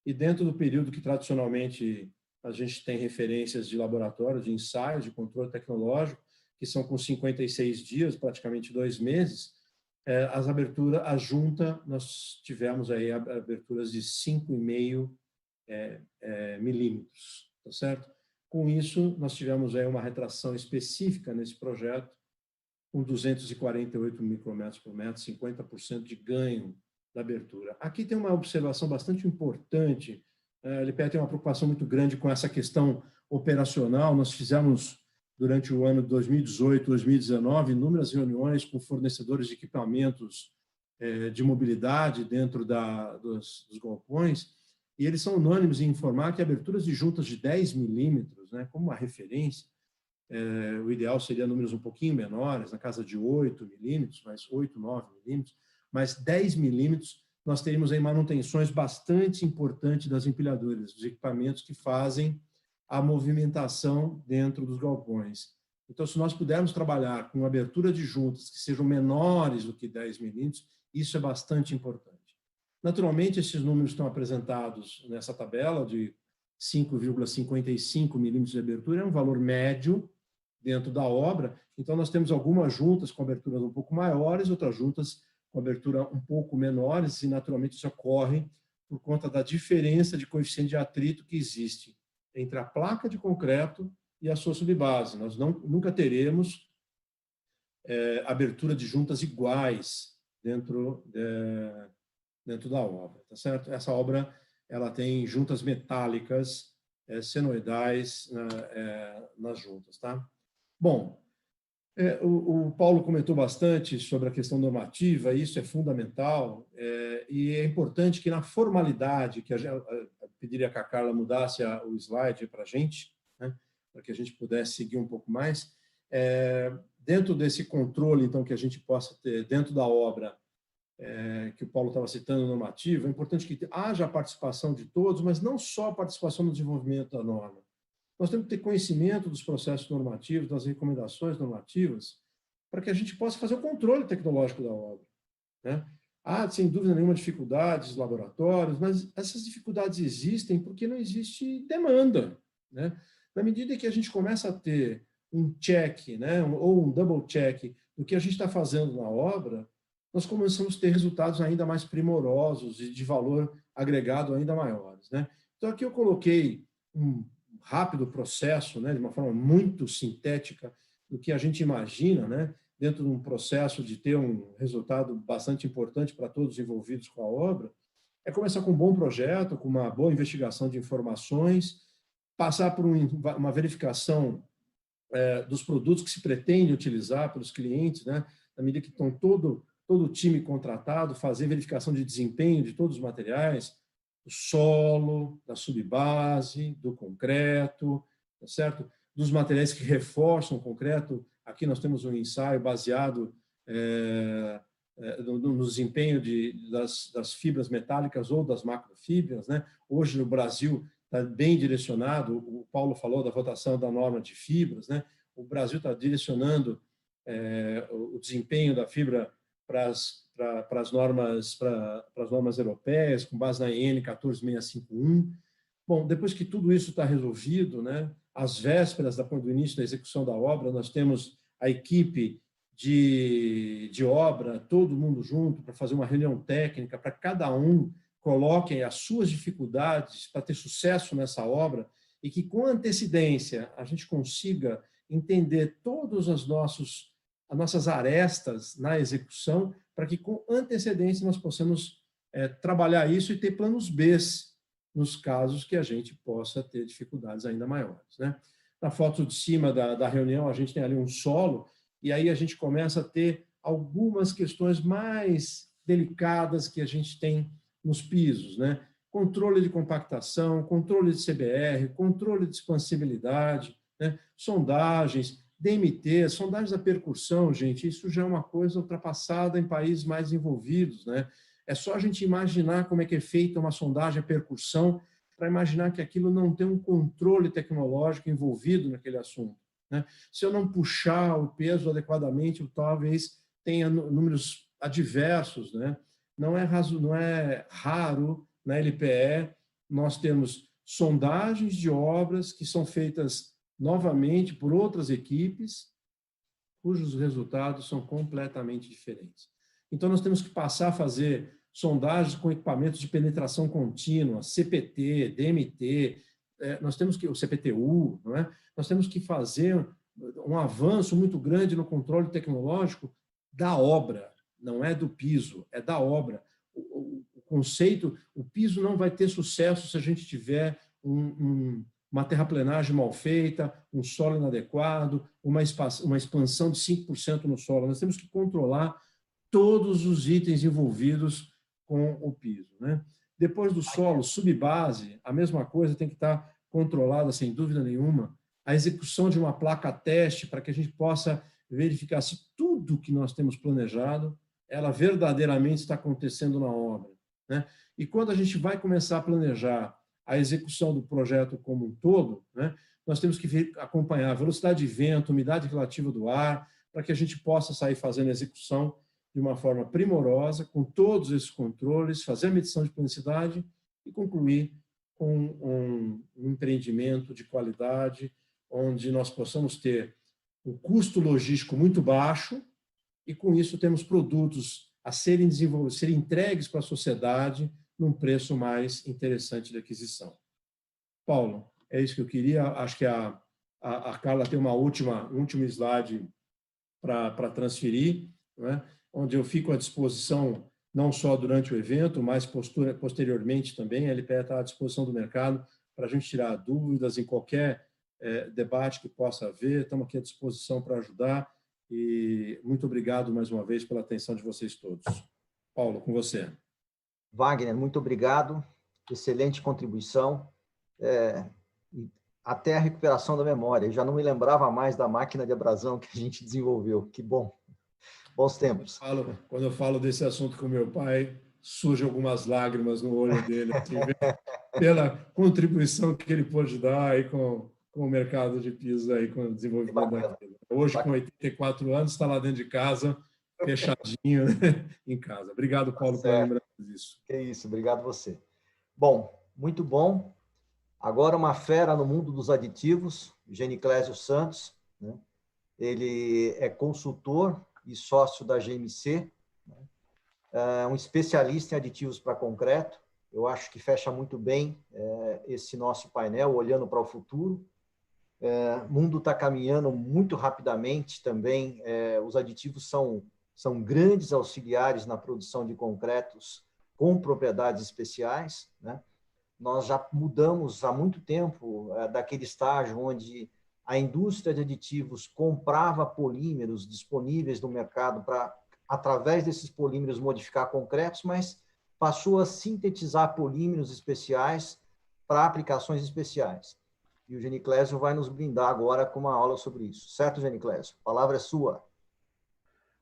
E dentro do período que tradicionalmente a gente tem referências de laboratório, de ensaios, de controle tecnológico, que são com 56 dias, praticamente 2 meses, a junta, nós tivemos aí aberturas de 5,5 milímetros, tá certo? Com isso, nós tivemos aí uma retração específica nesse projeto, com 248 micrometros por metro, 50% de ganho da abertura. Aqui tem uma observação bastante importante. A LPE tem uma preocupação muito grande com essa questão operacional. Nós fizemos, durante o ano de 2018, 2019, inúmeras reuniões com fornecedores de equipamentos de mobilidade dentro dos galpões, e eles são unânimes em informar que aberturas de juntas de 10 milímetros, né, como uma referência, o ideal seria números um pouquinho menores, na casa de 8 milímetros, mas 8, 9 milímetros, mas 10 milímetros nós teríamos aí manutenções bastante importantes das empilhadoras, dos equipamentos que fazem a movimentação dentro dos galpões. Então, se nós pudermos trabalhar com abertura de juntas que sejam menores do que 10 milímetros, isso é bastante importante. Naturalmente, esses números estão apresentados nessa tabela de 5,55 milímetros de abertura, é um valor médio dentro da obra. Então, nós temos algumas juntas com aberturas um pouco maiores, outras juntas com abertura um pouco menores, e naturalmente isso ocorre por conta da diferença de coeficiente de atrito que existe entre a placa de concreto e a sua subbase. Nós nunca teremos abertura de juntas iguais dentro da obra, tá certo? Essa obra ela tem juntas metálicas senoidais nas juntas, tá? Bom, o Paulo comentou bastante sobre a questão normativa, isso é fundamental, e é importante que na formalidade, que eu pediria que a Carla mudasse o slide para a gente, né, para que a gente pudesse seguir um pouco mais, dentro desse controle, então, que a gente possa ter dentro da obra, que o Paulo estava citando, normativa, é importante que haja a participação de todos, mas não só a participação no desenvolvimento da norma. Nós temos que ter conhecimento dos processos normativos, das recomendações normativas, para que a gente possa fazer o controle tecnológico da obra, né? Há, sem dúvida nenhuma, dificuldades dos laboratórios, mas essas dificuldades existem porque não existe demanda, né? Na medida que a gente começa a ter um check, né, ou um double check do que a gente está fazendo na obra, nós começamos a ter resultados ainda mais primorosos e de valor agregado ainda maiores, né? Então, aqui eu coloquei um rápido processo, né, de uma forma muito sintética do que a gente imagina, né, dentro de um processo de ter um resultado bastante importante para todos envolvidos com a obra, é começar com um bom projeto, com uma boa investigação de informações, passar por uma verificação dos produtos que se pretende utilizar pelos clientes, né, na medida que estão todo o time contratado, fazer verificação de desempenho de todos os materiais, do solo, da subbase, do concreto, tá certo? Dos materiais que reforçam o concreto. Aqui nós temos um ensaio baseado no desempenho das fibras metálicas ou das macrofibras, né? Hoje, no Brasil, está bem direcionado, o Paulo falou da votação da norma de fibras, né? O Brasil está direcionando o desempenho da fibra para as normas europeias, com base na EN 14651. Bom, depois que tudo isso está resolvido, né, às vésperas do início da execução da obra, nós temos a equipe de obra, todo mundo junto, para fazer uma reunião técnica, para cada um coloque as suas dificuldades para ter sucesso nessa obra e que, com antecedência, a gente consiga entender todas as nossas arestas na execução, para que, com antecedência, nós possamos trabalhar isso e ter planos B nos casos que a gente possa ter dificuldades ainda maiores, né? Na foto de cima da reunião, a gente tem ali um solo E aí a gente começa a ter algumas questões mais delicadas que a gente tem nos pisos, né? Controle de compactação, controle de CBR, controle de expansibilidade, né? Sondagens, DMT, sondagens da percussão, gente, isso já é uma coisa ultrapassada em países mais envolvidos, né? É só a gente imaginar como é que é feita uma sondagem a percussão para imaginar que aquilo não tem um controle tecnológico envolvido naquele assunto, né? Se eu não puxar o peso adequadamente, eu talvez tenha números adversos, né? Não é raro na LPE nós temos sondagens de obras que são feitas novamente por outras equipes, cujos resultados são completamente diferentes. Então, nós temos que passar a fazer sondagens com equipamentos de penetração contínua, CPT, DMT, nós temos que, o CPTU, não é? Nós temos que fazer um avanço muito grande no controle tecnológico da obra, não é do piso, é da obra. O conceito, o piso não vai ter sucesso se a gente tiver uma terraplenagem mal feita, um solo inadequado, uma expansão de 5% no solo. Nós temos que controlar todos os itens envolvidos com o piso, né? Depois do solo, subbase, a mesma coisa tem que estar controlada, sem dúvida nenhuma. A execução de uma placa-teste para que a gente possa verificar se tudo que nós temos planejado, ela verdadeiramente está acontecendo na obra, né? E quando a gente vai começar a planejar a execução do projeto como um todo, né, nós temos que acompanhar a velocidade de vento, umidade relativa do ar, para que a gente possa sair fazendo a execução de uma forma primorosa, com todos esses controles, fazer a medição de planicidade e concluir com um empreendimento de qualidade, onde nós possamos ter um custo logístico muito baixo e, com isso, temos produtos a serem desenvolvidos, serem entregues para a sociedade num preço mais interessante de aquisição. Paulo, é isso que eu queria. Acho que a Carla tem um último slide para transferir, né? Onde eu fico à disposição não só durante o evento, mas posteriormente também. A LPE está à disposição do mercado para a gente tirar dúvidas em qualquer debate que possa haver. Estamos aqui à disposição para ajudar e muito obrigado mais uma vez pela atenção de vocês todos. Paulo, com você. Wagner, muito obrigado. Excelente contribuição. Até a recuperação da memória. Eu já não me lembrava mais da máquina de abrasão que a gente desenvolveu. Que bom. Bons tempos. Quando eu falo desse assunto com meu pai, surgem algumas lágrimas no olho dele, assim, pela contribuição que ele pôde dar aí com o mercado de pisos, aí, com o desenvolvimento daquilo. Hoje, com 84 anos, está lá dentro de casa, fechadinho, né, em casa. Obrigado, Paulo, por lembrar disso. Que isso, obrigado você. Bom, muito bom. Agora uma fera no mundo dos aditivos, Geniclésio Santos, né? Ele é consultor e sócio da GMC, né? É um especialista em aditivos para concreto. Eu acho que fecha muito bem esse nosso painel, olhando para o futuro. O mundo está caminhando muito rapidamente também. Os aditivos são grandes auxiliares na produção de concretos com propriedades especiais, né? Nós já mudamos há muito tempo daquele estágio onde a indústria de aditivos comprava polímeros disponíveis no mercado para, através desses polímeros, modificar concretos, mas passou a sintetizar polímeros especiais para aplicações especiais. E o Geniclésio vai nos brindar agora com uma aula sobre isso. Certo, Geniclésio? A palavra é sua.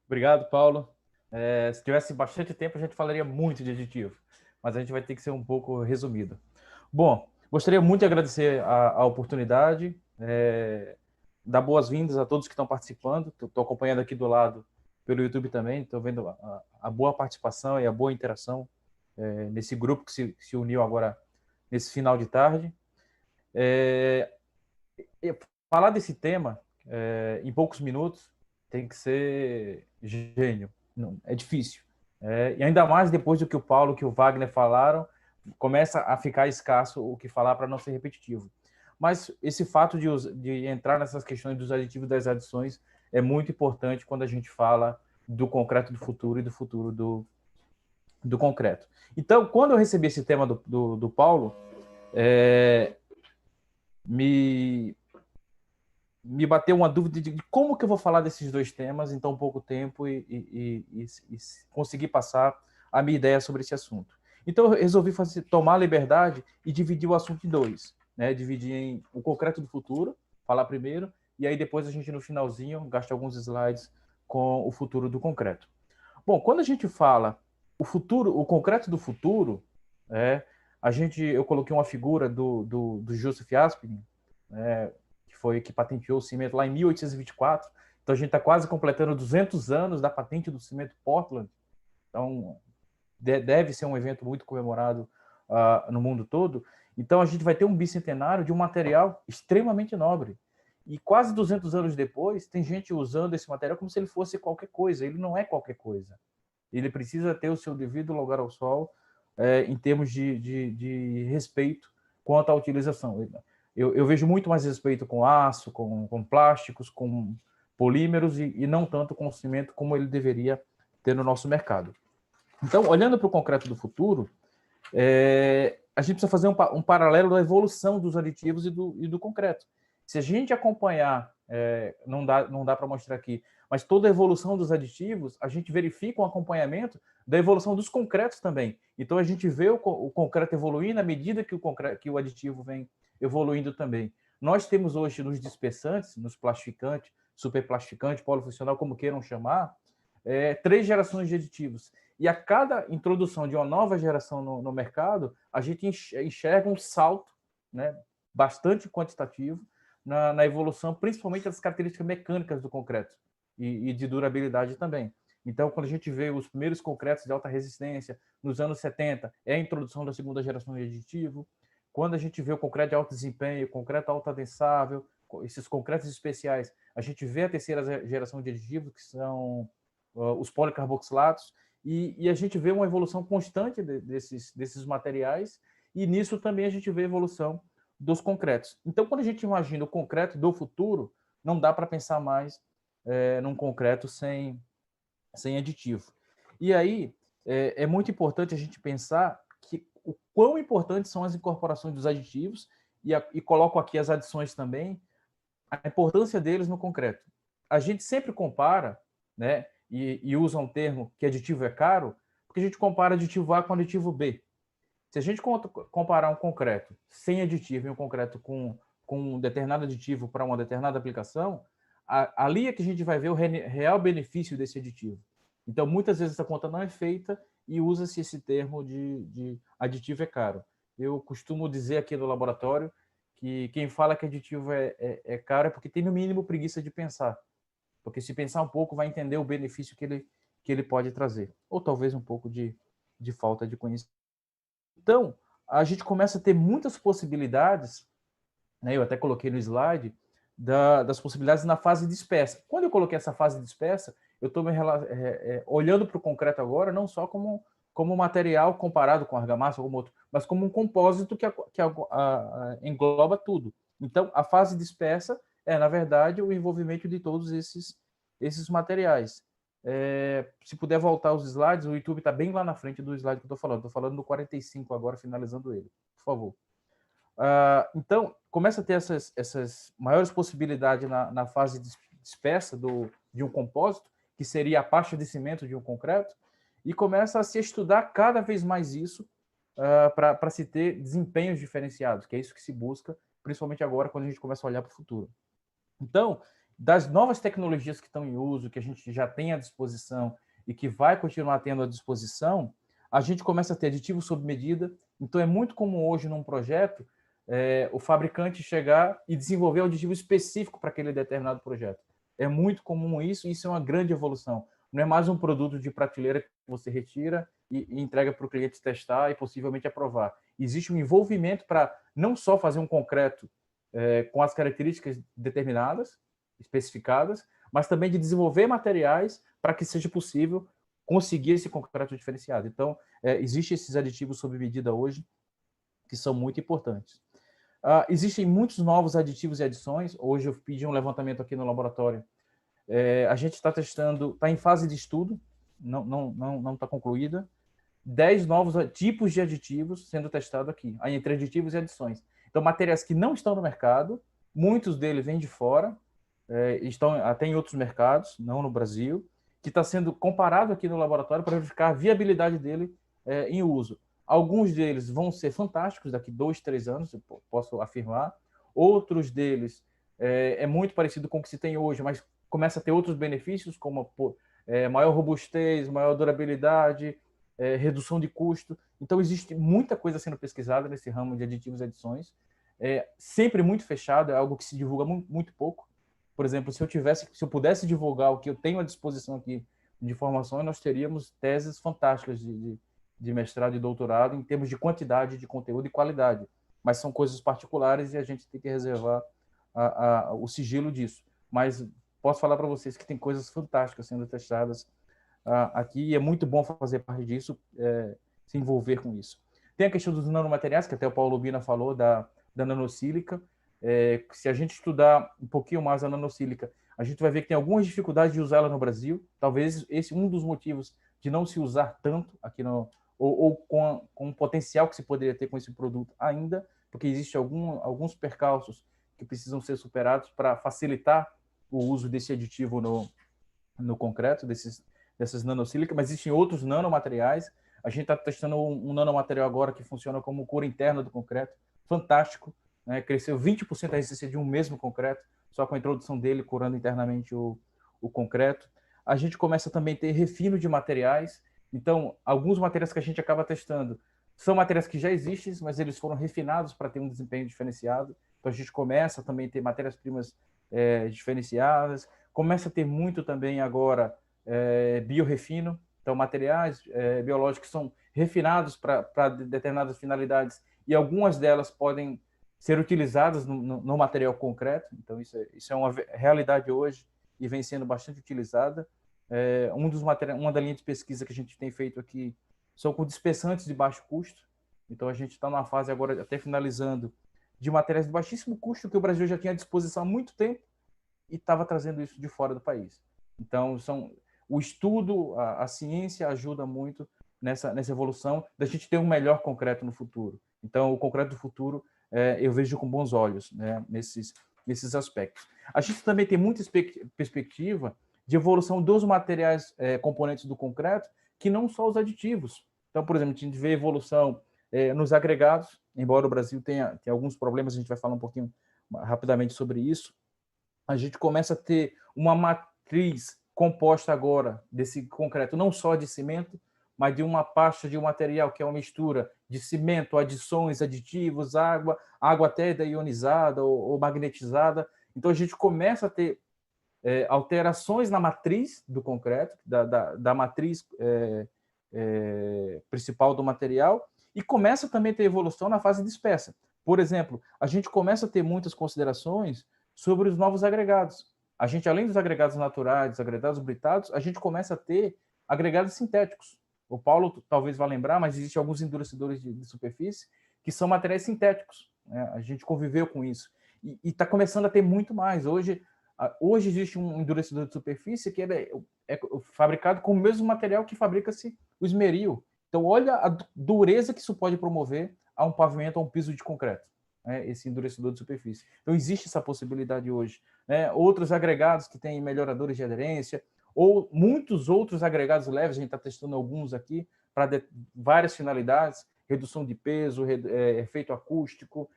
Obrigado, Paulo. Se tivesse bastante tempo, a gente falaria muito de aditivo, mas a gente vai ter que ser um pouco resumido. Bom, gostaria muito de agradecer a oportunidade, dar boas-vindas a todos que estão participando. Estou acompanhando aqui do lado pelo YouTube também, estou vendo a boa participação e a boa interação nesse grupo que se uniu agora nesse final de tarde. Falar desse tema em poucos minutos tem que ser gênio. Não, é difícil. E ainda mais depois do que o Paulo, que o Wagner falaram, começa a ficar escasso o que falar para não ser repetitivo. Mas esse fato de entrar nessas questões dos aditivos e das adições é muito importante quando a gente fala do concreto do futuro e do futuro do concreto. Então, quando eu recebi esse tema do Paulo, me me bateu uma dúvida de como que eu vou falar desses dois temas em tão pouco tempo e conseguir passar a minha ideia sobre esse assunto. Então, eu resolvi tomar a liberdade e dividir o assunto em dois, né? Dividir em o concreto do futuro, falar primeiro, e aí depois a gente, no finalzinho, gasta alguns slides com o futuro do concreto. Bom, quando a gente fala o futuro, o concreto do futuro, eu coloquei uma figura do Joseph Aspin, que patenteou o cimento lá em 1824. Então a gente está quase completando 200 anos da patente do cimento Portland. Então deve ser um evento muito comemorado no mundo todo. Então a gente vai ter um bicentenário de um material extremamente nobre. E quase 200 anos depois, tem gente usando esse material como se ele fosse qualquer coisa. Ele não é qualquer coisa. Ele precisa ter o seu devido lugar ao sol em termos de respeito quanto à utilização. Eu vejo muito mais respeito com aço, com plásticos, com polímeros e não tanto com o cimento como ele deveria ter no nosso mercado. Então, olhando para o concreto do futuro, a gente precisa fazer um paralelo da evolução dos aditivos e do concreto. Se a gente acompanhar, não dá para mostrar aqui, mas toda a evolução dos aditivos, a gente verifica um acompanhamento da evolução dos concretos também. Então, a gente vê o concreto evoluindo à medida que o aditivo vem evoluindo também. Nós temos hoje nos dispersantes, nos plastificantes, superplastificante, polifuncional, como queiram chamar, 3 gerações de aditivos. E a cada introdução de uma nova geração no mercado, a gente enxerga um salto, né, bastante quantitativo na evolução, principalmente das características mecânicas do concreto e de durabilidade também. Então, quando a gente vê os primeiros concretos de alta resistência, nos anos 70, é a introdução da segunda geração de aditivo. Quando a gente vê o concreto de alto desempenho, concreto alto-adensável, esses concretos especiais, a gente vê a terceira geração de aditivos, que são os policarboxilatos, e a gente vê uma evolução constante desses materiais, e nisso também a gente vê a evolução dos concretos. Então, quando a gente imagina o concreto do futuro, não dá para pensar mais num concreto sem aditivo. E aí, é muito importante a gente pensar que o quão importantes são as incorporações dos aditivos, e coloco aqui as adições também, a importância deles no concreto. A gente sempre compara, né, e usa um termo que aditivo é caro, porque a gente compara aditivo A com aditivo B. Se a gente comparar um concreto sem aditivo e um concreto com um determinado aditivo para uma determinada aplicação, ali é que a gente vai ver o real benefício desse aditivo. Então, muitas vezes essa conta não é feita e usa-se esse termo de aditivo é caro. Eu costumo dizer aqui no laboratório que quem fala que aditivo é caro é porque tem no mínimo preguiça de pensar. Porque se pensar um pouco, vai entender o benefício que ele pode trazer. Ou talvez um pouco de falta de conhecimento. Então, a gente começa a ter muitas possibilidades, né? Eu até coloquei no slide, das possibilidades na fase dispersa. Quando eu coloquei essa fase dispersa, eu estou olhando para o concreto agora, não só como material comparado com argamassa ou algum outro, mas como um compósito que engloba tudo. Então, a fase dispersa na verdade, o envolvimento de todos esses materiais. Se puder voltar os slides, o YouTube está bem lá na frente do slide que eu estou falando. Estou falando do 45 agora, finalizando ele, por favor. Então, começa a ter essas maiores possibilidades na fase dispersa de um compósito, que seria a pasta de cimento de um concreto, e começa a se estudar cada vez mais isso para se ter desempenhos diferenciados, que é isso que se busca, principalmente agora, quando a gente começa a olhar para o futuro. Então, das novas tecnologias que estão em uso, que a gente já tem à disposição e que vai continuar tendo à disposição, a gente começa a ter aditivos sob medida. Então, é muito comum hoje num projeto o fabricante chegar e desenvolver um aditivo específico para aquele determinado projeto. É muito comum isso, e isso é uma grande evolução. Não é mais um produto de prateleira que você retira e entrega para o cliente testar e possivelmente aprovar. Existe um envolvimento para não só fazer um concreto com as características determinadas, especificadas, mas também de desenvolver materiais para que seja possível conseguir esse concreto diferenciado. Então, existem esses aditivos sob medida hoje que são muito importantes. Existem muitos novos aditivos e adições. Hoje eu pedi um levantamento aqui no laboratório. A gente está testando, está em fase de estudo, não está concluída, 10 novos tipos de aditivos sendo testados aqui, entre aditivos e adições. Então, materiais que não estão no mercado, muitos deles vêm de fora, estão até em outros mercados, não no Brasil, que está sendo comparado aqui no laboratório para verificar a viabilidade dele em uso. Alguns deles vão ser fantásticos daqui 2, 3 anos, eu posso afirmar. Outros deles é muito parecido com o que se tem hoje, mas começa a ter outros benefícios, como maior robustez, maior durabilidade, redução de custo. Então, existe muita coisa sendo pesquisada nesse ramo de aditivos e adições. Sempre muito fechado, é algo que se divulga muito pouco. Por exemplo, se eu pudesse divulgar o que eu tenho à disposição aqui de informações, nós teríamos teses fantásticas de mestrado e doutorado em termos de quantidade de conteúdo e qualidade. Mas são coisas particulares e a gente tem que reservar o sigilo disso. Mas posso falar para vocês que tem coisas fantásticas sendo testadas aqui e é muito bom fazer parte disso, se envolver com isso. Tem a questão dos nanomateriais, que até o Paulo Bina falou, da nanocílica. Se a gente estudar um pouquinho mais a nanocílica, a gente vai ver que tem algumas dificuldades de usar ela no Brasil. Talvez esse um dos motivos de não se usar tanto aqui ou com o potencial que se poderia ter com esse produto ainda, porque existem alguns percalços que precisam ser superados para facilitar o uso desse aditivo no concreto, dessas nanocílicas, mas existem outros nanomateriais. A gente está testando um nanomaterial agora que funciona como cura interna do concreto, fantástico, né? Cresceu 20% a resistência de um mesmo concreto, só com a introdução dele, curando internamente o concreto. A gente começa também a ter refino de materiais. Então, alguns materiais que a gente acaba testando são materiais que já existem, mas eles foram refinados para ter um desempenho diferenciado. Então, a gente começa também a ter matérias-primas diferenciadas. Começa a ter muito também agora biorefino. Então, materiais biológicos que são refinados para determinadas finalidades e algumas delas podem ser utilizadas no material concreto. Então, isso é uma realidade hoje e vem sendo bastante utilizada. Uma da linha de pesquisa que a gente tem feito aqui são com dispersantes de baixo custo. Então, a gente está numa fase agora, até finalizando, de materiais de baixíssimo custo que o Brasil já tinha à disposição há muito tempo e estava trazendo isso de fora do país. Então, o estudo, a ciência ajuda muito nessa evolução da gente ter um melhor concreto no futuro. Então, o concreto do futuro eu vejo com bons olhos, né, nesses aspectos. A gente também tem muita perspectiva de evolução dos materiais componentes do concreto, que não só os aditivos. Então, por exemplo, a gente vê evolução nos agregados, embora o Brasil tenha alguns problemas, a gente vai falar um pouquinho rapidamente sobre isso. A gente começa a ter uma matriz composta agora desse concreto, não só de cimento, mas de uma pasta de um material que é uma mistura de cimento, adições, aditivos, água até ionizada ou magnetizada. Então, a gente começa a ter alterações na matriz do concreto, da matriz principal do material, e começa também a ter evolução na fase dispersa. Por exemplo, a gente começa a ter muitas considerações sobre os novos agregados. A gente, além dos agregados naturais, dos agregados britados, a gente começa a ter agregados sintéticos. O Paulo talvez vá lembrar, mas existem alguns endurecedores de superfície que são materiais sintéticos, né? A gente conviveu com isso. E está começando a ter muito mais. Hoje existe um endurecedor de superfície que é fabricado com o mesmo material que fabrica-se o esmeril. Então, olha a dureza que isso pode promover a um pavimento, a um piso de concreto, né? Esse endurecedor de superfície. Então, existe essa possibilidade hoje, né? Outros agregados que têm melhoradores de aderência, ou muitos outros agregados leves, a gente está testando alguns aqui, para várias finalidades, redução de peso, efeito acústico,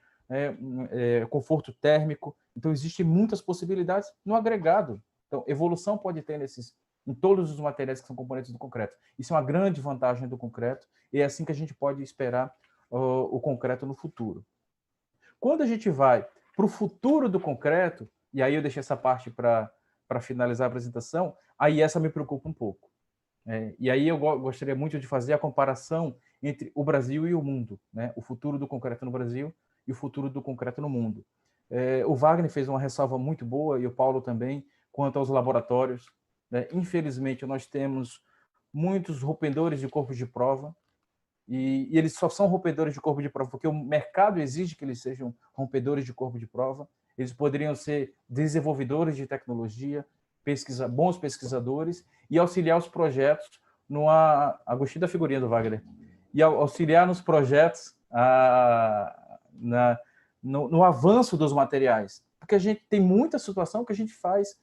conforto térmico. Então, existem muitas possibilidades no agregado. Então, evolução pode ter em todos os materiais que são componentes do concreto. Isso é uma grande vantagem do concreto, e é assim que a gente pode esperar o concreto no futuro. Quando a gente vai para o futuro do concreto, e aí eu deixei essa parte para finalizar a apresentação, aí essa me preocupa um pouco. E aí eu gostaria muito de fazer a comparação entre o Brasil e o mundo, né? O futuro do concreto no Brasil e o futuro do concreto no mundo. O Wagner fez uma ressalva muito boa, e o Paulo também, quanto aos laboratórios, né? Infelizmente, nós temos muitos rompedores de corpo de prova, e eles só são rompedores de corpo de prova porque o mercado exige que eles sejam rompedores de corpo de prova. Eles poderiam ser desenvolvedores de tecnologia, bons pesquisadores, e auxiliar os projetos gostei da figurinha do Wagner, e auxiliar nos projetos no avanço dos materiais. porque a gente tem muita situação que a gente faz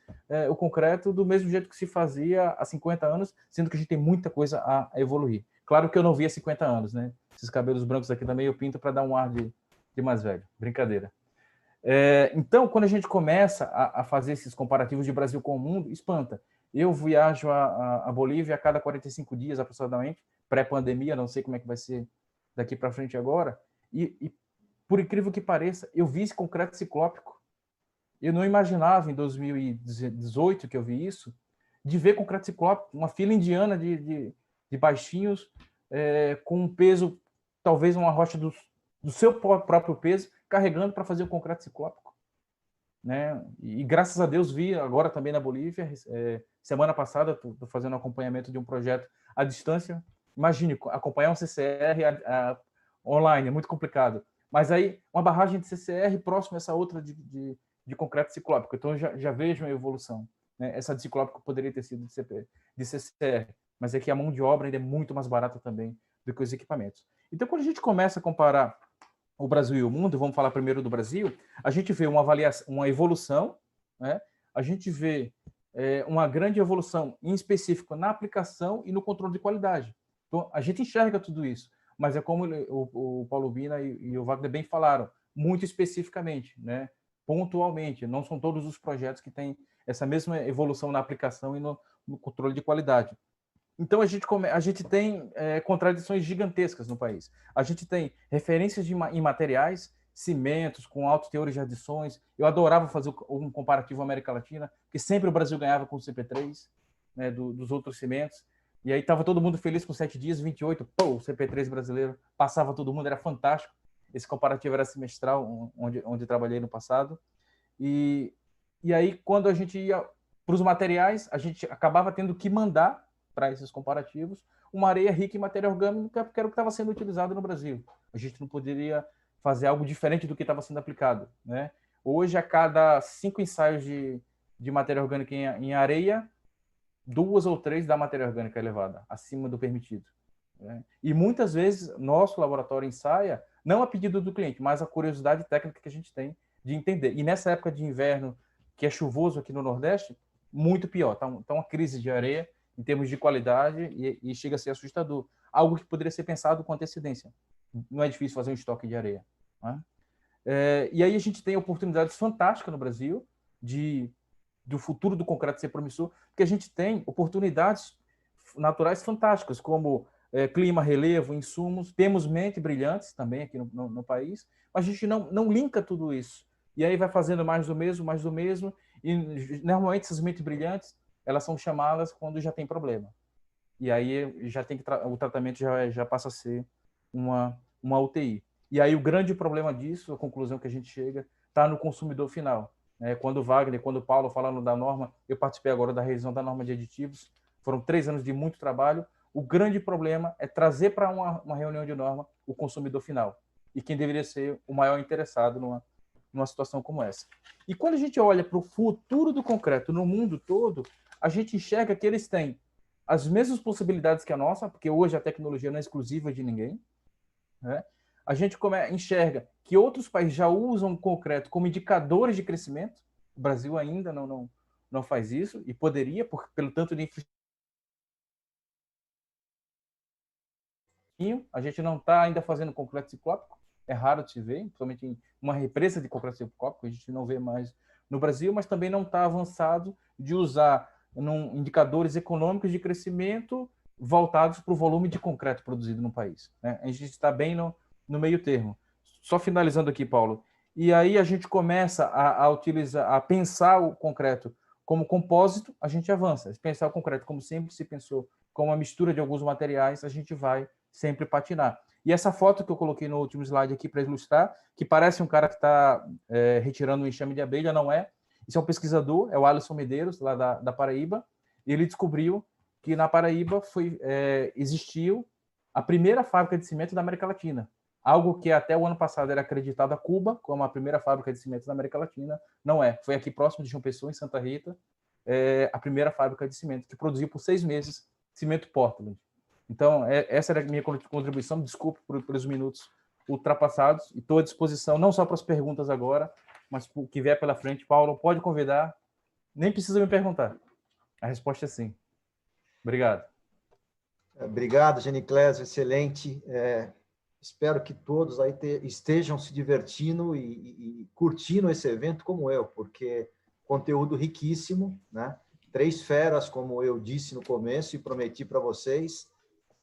o concreto do mesmo jeito que se fazia há 50 anos, sendo que a gente tem muita coisa a evoluir. Claro que eu não vi há 50 anos, né? Esses cabelos brancos aqui também eu pinto para dar um ar de mais velho. Brincadeira. Então, quando a gente começa a fazer esses comparativos de Brasil com o mundo, espanta. Eu viajo a Bolívia a cada 45 dias, aproximadamente, pré-pandemia, não sei como é que vai ser daqui para frente agora, e por incrível que pareça, eu vi esse concreto ciclópico. Eu não imaginava, em 2018, que eu vi isso, de ver concreto ciclópico, uma fila indiana de baixinhos, com um peso, talvez uma rocha do seu próprio peso, carregando para fazer o concreto ciclópico. Né? E graças a Deus vi agora também na Bolívia, semana passada, estou fazendo um acompanhamento de um projeto à distância. Imagine, acompanhar um CCR online, é muito complicado. Mas aí, uma barragem de CCR próximo a essa outra de concreto ciclópico. Então, já vejo uma evolução. Né? Essa de ciclópico poderia ter sido de CCR, mas é que a mão de obra ainda é muito mais barata também do que os equipamentos. Então, quando a gente começa a comparar o Brasil e o mundo, vamos falar primeiro do Brasil, a gente vê uma evolução, né? A gente vê uma grande evolução, em específico, na aplicação e no controle de qualidade. Então, a gente enxerga tudo isso, mas é como o Paulo Bina e o Wagner bem falaram, muito especificamente, né? Pontualmente, não são todos os projetos que têm essa mesma evolução na aplicação e no controle de qualidade. Então, a gente tem contradições gigantescas no país. A gente tem referências em materiais, cimentos com altos teores de adições. Eu adorava fazer um comparativo América Latina, porque sempre o Brasil ganhava com o CP3, né, dos outros cimentos. E aí estava todo mundo feliz com 7 dias, 28, pô, o CP3 brasileiro, passava todo mundo, era fantástico. Esse comparativo era semestral, onde trabalhei no passado. E aí, quando a gente ia para os materiais, a gente acabava tendo que mandar para esses comparativos, uma areia rica em matéria orgânica, que era o que estava sendo utilizado no Brasil. A gente não poderia fazer algo diferente do que estava sendo aplicado. Né? Hoje, a cada 5 ensaios de matéria orgânica em areia, 2 ou 3 da matéria orgânica elevada, acima do permitido. Né? E muitas vezes, nosso laboratório ensaia, não a pedido do cliente, mas a curiosidade técnica que a gente tem de entender. E nessa época de inverno, que é chuvoso aqui no Nordeste, muito pior. Então, uma crise de areia, em termos de qualidade, e chega a ser assustador. Algo que poderia ser pensado com antecedência. Não é difícil fazer um estoque de areia. Né? E aí a gente tem oportunidades fantásticas no Brasil do futuro do concreto ser promissor, porque a gente tem oportunidades naturais fantásticas, como clima, relevo, insumos. Temos mentes brilhantes também aqui no país, mas a gente não linka tudo isso. E aí vai fazendo mais do mesmo, e normalmente essas mentes brilhantes elas são chamadas quando já tem problema. E aí já tem o tratamento já passa a ser uma UTI. E aí o grande problema disso, a conclusão que a gente chega, está no consumidor final. Quando o Wagner, quando o Paulo falaram da norma, eu participei agora da revisão da norma de aditivos, foram 3 anos de muito trabalho. O grande problema é trazer para uma reunião de norma o consumidor final, e quem deveria ser o maior interessado numa situação como essa. E quando a gente olha para o futuro do concreto no mundo todo, a gente enxerga que eles têm as mesmas possibilidades que a nossa, porque hoje a tecnologia não é exclusiva de ninguém. Né? A gente enxerga que outros países já usam o concreto como indicadores de crescimento. O Brasil ainda não faz isso, e poderia, pelo tanto de infraestrutura. A gente não está ainda fazendo concreto ciclópico, é raro de se ver, principalmente em uma represa de concreto ciclópico, a gente não vê mais no Brasil, mas também não está avançado de usar indicadores econômicos de crescimento voltados para o volume de concreto produzido no país. Né? A gente está bem no meio termo. Só finalizando aqui, Paulo. E aí a gente começa a pensar o concreto como compósito, a gente avança. Se pensar o concreto como sempre se pensou, como uma mistura de alguns materiais, a gente vai sempre patinar. E essa foto que eu coloquei no último slide aqui para ilustrar, que parece um cara que está retirando um enxame de abelha, não é. Isso é um pesquisador, é o Alisson Medeiros, lá da Paraíba. Ele descobriu que na Paraíba existiu a primeira fábrica de cimento da América Latina. Algo que até o ano passado era acreditado a Cuba como a primeira fábrica de cimento da América Latina. Não é. Foi aqui próximo de João Pessoa, em Santa Rita, a primeira fábrica de cimento, que produziu por 6 meses cimento Portland. Então, essa era a minha contribuição. Desculpe pelos minutos ultrapassados, e estou à disposição não só para as perguntas agora, mas o que vier pela frente, Paulo, pode convidar, nem precisa me perguntar. A resposta é sim. Obrigado. Obrigado, Geniclésio, excelente. Espero que todos aí estejam se divertindo e curtindo esse evento como eu, porque conteúdo riquíssimo, né? 3 feras, como eu disse no começo e prometi para vocês.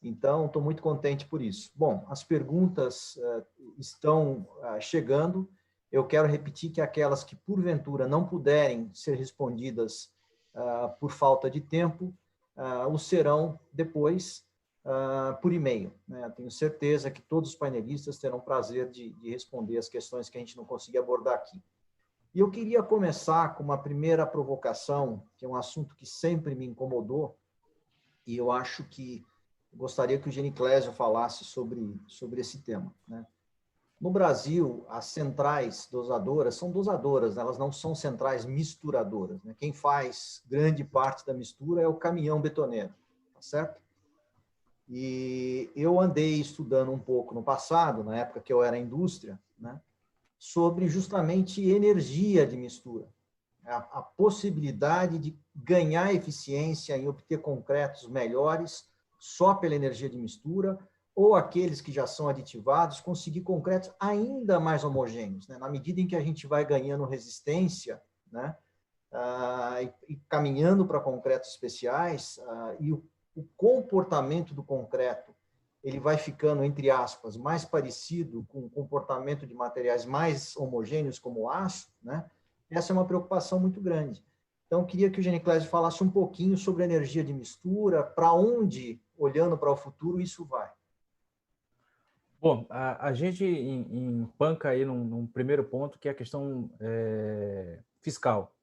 Então, estou muito contente por isso. Bom, as perguntas estão chegando. Eu quero repetir que aquelas que, porventura, não puderem ser respondidas por falta de tempo, o serão depois por e-mail, né? Tenho certeza que todos os painelistas terão prazer de responder as questões que a gente não conseguiu abordar aqui. E eu queria começar com uma primeira provocação, que é um assunto que sempre me incomodou, e eu acho que gostaria que o Geniclésio falasse sobre esse tema, né? No Brasil, as centrais dosadoras são dosadoras, né? Elas não são centrais misturadoras, né? Quem faz grande parte da mistura é o caminhão betoneiro, tá certo? E eu andei estudando um pouco no passado, na época que eu era indústria, né, sobre justamente energia de mistura, a possibilidade de ganhar eficiência em obter concretos melhores só pela energia de mistura, ou aqueles que já são aditivados, conseguir concretos ainda mais homogêneos, né, na medida em que a gente vai ganhando resistência, né, e caminhando para concretos especiais, e o comportamento do concreto ele vai ficando, entre aspas, mais parecido com o comportamento de materiais mais homogêneos, como o aço, né? Essa é uma preocupação muito grande. Então, eu queria que o Geniclésio falasse um pouquinho sobre a energia de mistura, para onde, olhando para o futuro, isso vai. Bom, a gente empanca aí num primeiro ponto, que é a questão fiscal.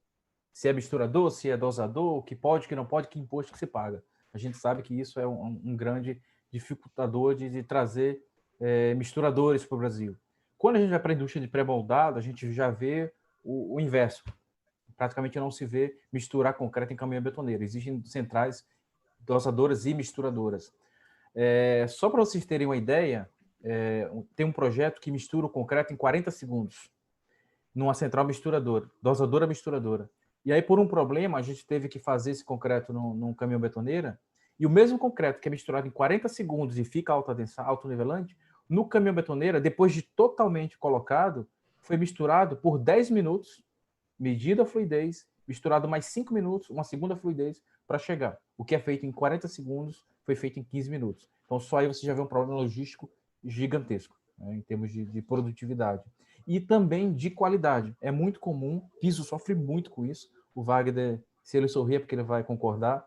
Se é misturador, se é dosador, o que pode, o que não pode, que imposto que se paga. A gente sabe que isso é um grande dificultador de trazer misturadores para o Brasil. Quando a gente vai para a indústria de pré-moldado, a gente já vê o inverso. Praticamente não se vê misturar concreto em caminhão betoneiro. Existem centrais dosadoras e misturadoras. Só para vocês terem uma ideia, tem um projeto que mistura o concreto em 40 segundos, numa central misturadora, dosadora misturadora. E aí, por um problema, a gente teve que fazer esse concreto num caminhão betoneira, e o mesmo concreto que é misturado em 40 segundos e fica autonivelante, no caminhão betoneira, depois de totalmente colocado, foi misturado por 10 minutos, medida a fluidez, misturado mais 5 minutos, uma segunda fluidez, para chegar. O que é feito em 40 segundos foi feito em 15 minutos. Então, só aí você já vê um problema logístico gigantesco, né, em termos de produtividade. E também de qualidade. É muito comum, piso sofre muito com isso. O Wagner, se ele sorrir, é porque ele vai concordar.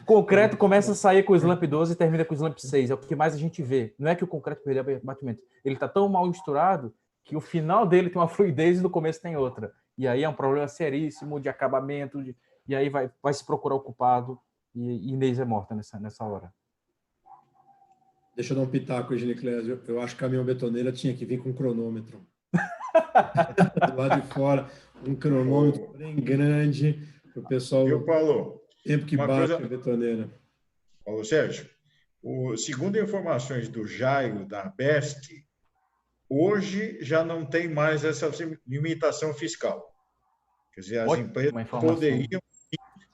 Concreto começa a sair com o Slump 12 e termina com o Slump 6. É o que mais a gente vê. Não é que o concreto perdeu abatimento. Ele está tão mal misturado que o final dele tem uma fluidez e no começo tem outra. E aí é um problema seríssimo de acabamento. E aí vai se procurar o culpado e Inês é morta nessa hora. Deixa eu dar um pitaco, Geniclésio. Eu acho que a caminhão betoneira tinha que vir com um cronômetro. Do lado de fora, um cronômetro bem grande, para o pessoal... Viu, Paulo? Tempo que bate a betoneira. Paulo Sérgio, segundo informações do Jairo, da BESC, hoje já não tem mais essa limitação fiscal. Quer dizer, as empresas poderiam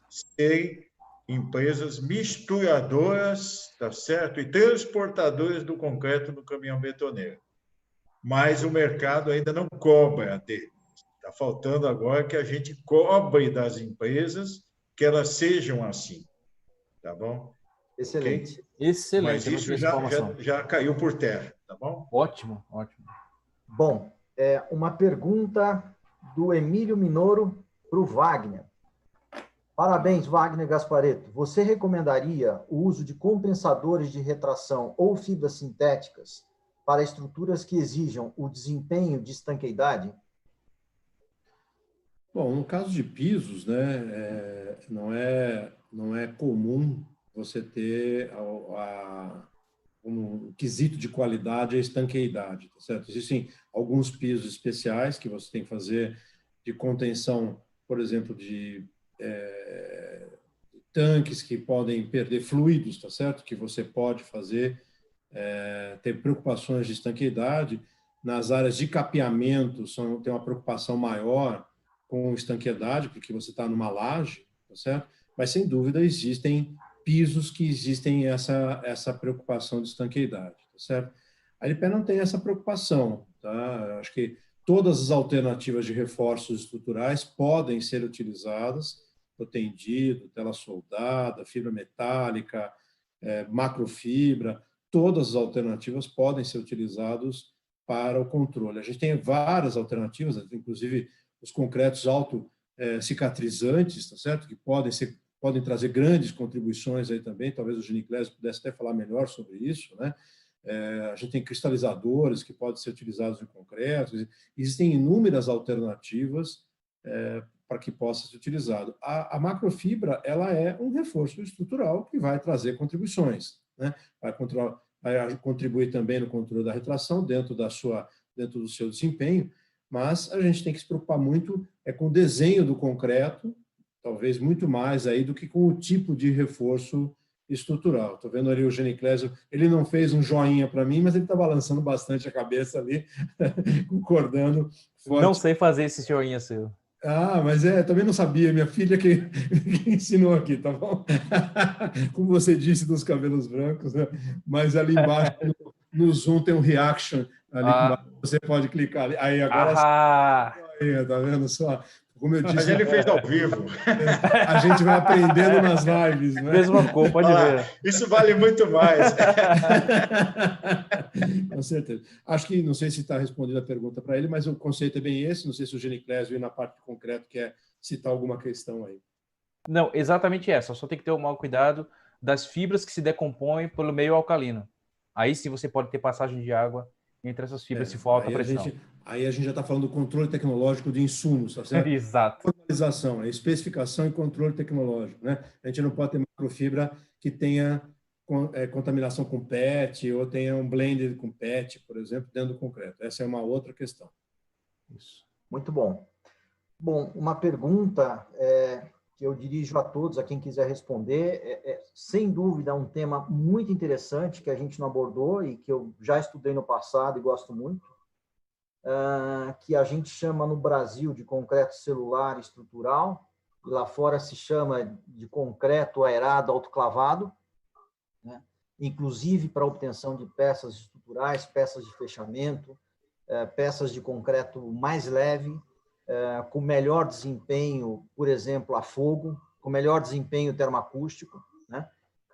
ser empresas misturadoras, tá certo? E transportadoras do concreto no caminhão betoneiro. Mas o mercado ainda não cobra dele. Está faltando agora que a gente cobre das empresas que elas sejam assim. Tá bom? Excelente. Okay? Excelente. Mas isso já caiu por terra, tá bom? Ótimo, ótimo. Bom, uma pergunta do Emílio Minoro para o Wagner. Parabéns, Wagner Gasparetto. Você recomendaria o uso de compensadores de retração ou fibras sintéticas para estruturas que exijam o desempenho de estanqueidade? Bom, no caso de pisos, né, não é comum você ter um quesito de qualidade a estanqueidade, tá certo? Existem alguns pisos especiais que você tem que fazer de contenção, por exemplo, de tanques que podem perder fluidos, tá certo? Que você pode fazer, ter preocupações de estanqueidade, nas áreas de capeamento tem uma preocupação maior com estanqueidade, porque você está numa laje, tá certo? Mas, sem dúvida, existem pisos que existem essa preocupação de estanqueidade, tá certo? A LPE não tem essa preocupação, tá? Acho que todas as alternativas de reforços estruturais podem ser utilizadas, protendido, tela soldada, fibra metálica, macrofibra, todas as alternativas podem ser utilizadas para o controle. A gente tem várias alternativas, inclusive os concretos auto-cicatrizantes, tá certo? Que podem trazer grandes contribuições aí também, talvez o Giniclésio pudesse até falar melhor sobre isso, né? A gente tem cristalizadores que podem ser utilizados em concreto, existem inúmeras alternativas para que possa ser utilizado. A macrofibra, ela é um reforço estrutural que vai trazer contribuições, né? Vai contribuir também no controle da retração dentro do seu desempenho, mas a gente tem que se preocupar muito com o desenho do concreto, talvez muito mais aí do que com o tipo de reforço estrutural. Estou vendo ali o Giniclésio, ele não fez um joinha para mim, mas ele está balançando bastante a cabeça ali, concordando forte. Não sei fazer esse joinha seu. Mas também não sabia, minha filha que ensinou aqui, tá bom? Como você disse, dos cabelos brancos, né? Mas ali embaixo, no Zoom, tem um reaction ali, embaixo, você pode clicar ali. Aí, agora aí, tá vendo só? Como eu disse, mas ele fez ao vivo. A gente vai aprendendo nas lives, né? Mesma cor, pode ver. Isso vale muito mais. Com certeza. Acho que, não sei se está respondendo a pergunta para ele, mas o conceito é bem esse. Não sei se o Giniclésio, na parte de concreto, quer citar alguma questão aí. Não, exatamente essa. Só tem que ter o maior cuidado das fibras que se decompõem pelo meio alcalino. Aí sim você pode ter passagem de água entre essas fibras, se for alta pressão. Aí a gente já está falando do controle tecnológico de insumos, tá certo? Exato. Formalização, especificação e controle tecnológico, né? A gente não pode ter macrofibra que tenha contaminação com PET ou tenha um blended com PET, por exemplo, dentro do concreto. Essa é uma outra questão. Isso. Muito bom. Bom, uma pergunta que eu dirijo a todos, a quem quiser responder, sem dúvida um tema muito interessante que a gente não abordou e que eu já estudei no passado e gosto muito, que a gente chama no Brasil de concreto celular estrutural, e lá fora se chama de concreto aerado autoclavado, né? Inclusive para obtenção de peças estruturais, peças de fechamento, peças de concreto mais leve, com melhor desempenho, por exemplo, a fogo, com melhor desempenho termoacústico, né?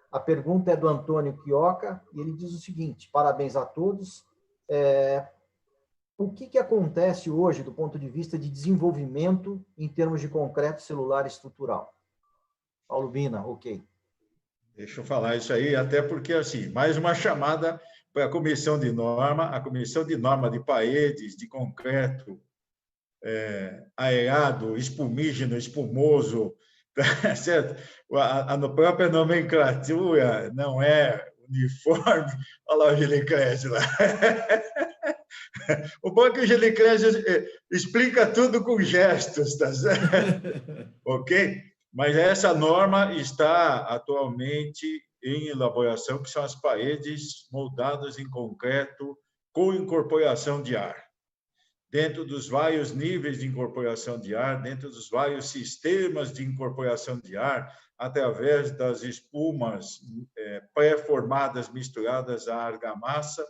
A pergunta é do Antônio Quioca, e ele diz o seguinte: parabéns a todos. O que acontece hoje do ponto de vista de desenvolvimento em termos de concreto celular estrutural? Paulo Bina, ok. Deixa eu falar isso aí, até porque, assim, mais uma chamada para a Comissão de Norma de Paredes, de concreto, aerado, espumígeno, espumoso, tá certo? A própria nomenclatura não é uniforme. Olha lá o Giniclésio lá. O bom é que o Giniclésio explica tudo com gestos, tá certo? Ok? Mas essa norma está atualmente em elaboração, que são as paredes moldadas em concreto com incorporação de ar. Dentro dos vários níveis de incorporação de ar, dentro dos vários sistemas de incorporação de ar, através das espumas pré-formadas misturadas à argamassa,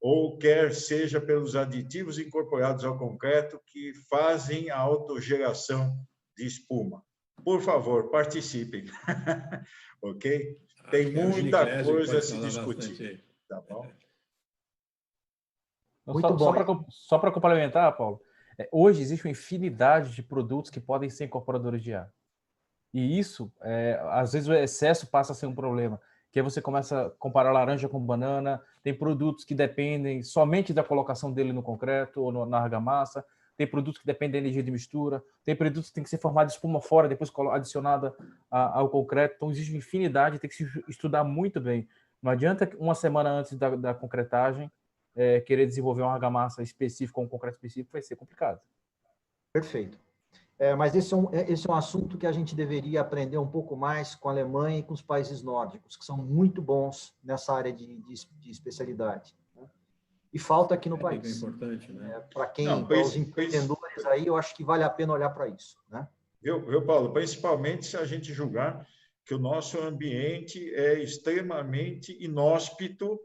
ou quer seja pelos aditivos incorporados ao concreto que fazem a autogeração de espuma. Por favor, participem. Ok? Tem muita coisa a se discutir. Tá bom? Muito bom. Só para complementar, Paulo, hoje existe uma infinidade de produtos que podem ser incorporadores de ar. E isso, às vezes o excesso passa a ser um problema. Que aí você começa a comparar laranja com banana, tem produtos que dependem somente da colocação dele no concreto ou na argamassa, tem produtos que dependem da energia de mistura, tem produtos que tem que ser formado de espuma fora, depois adicionada ao concreto. Então, existe uma infinidade, tem que se estudar muito bem. Não adianta uma semana antes da concretagem querer desenvolver uma argamassa específica ou um concreto específico, vai ser complicado. Perfeito. Mas esse é um assunto que a gente deveria aprender um pouco mais com a Alemanha e com os países nórdicos, que são muito bons nessa área de especialidade. e falta aqui no É país. importante, né? Para Não, os empreendedores aí, eu acho que vale a pena olhar para isso, né? Viu, Paulo? Principalmente se a gente julgar que o nosso ambiente é extremamente inóspito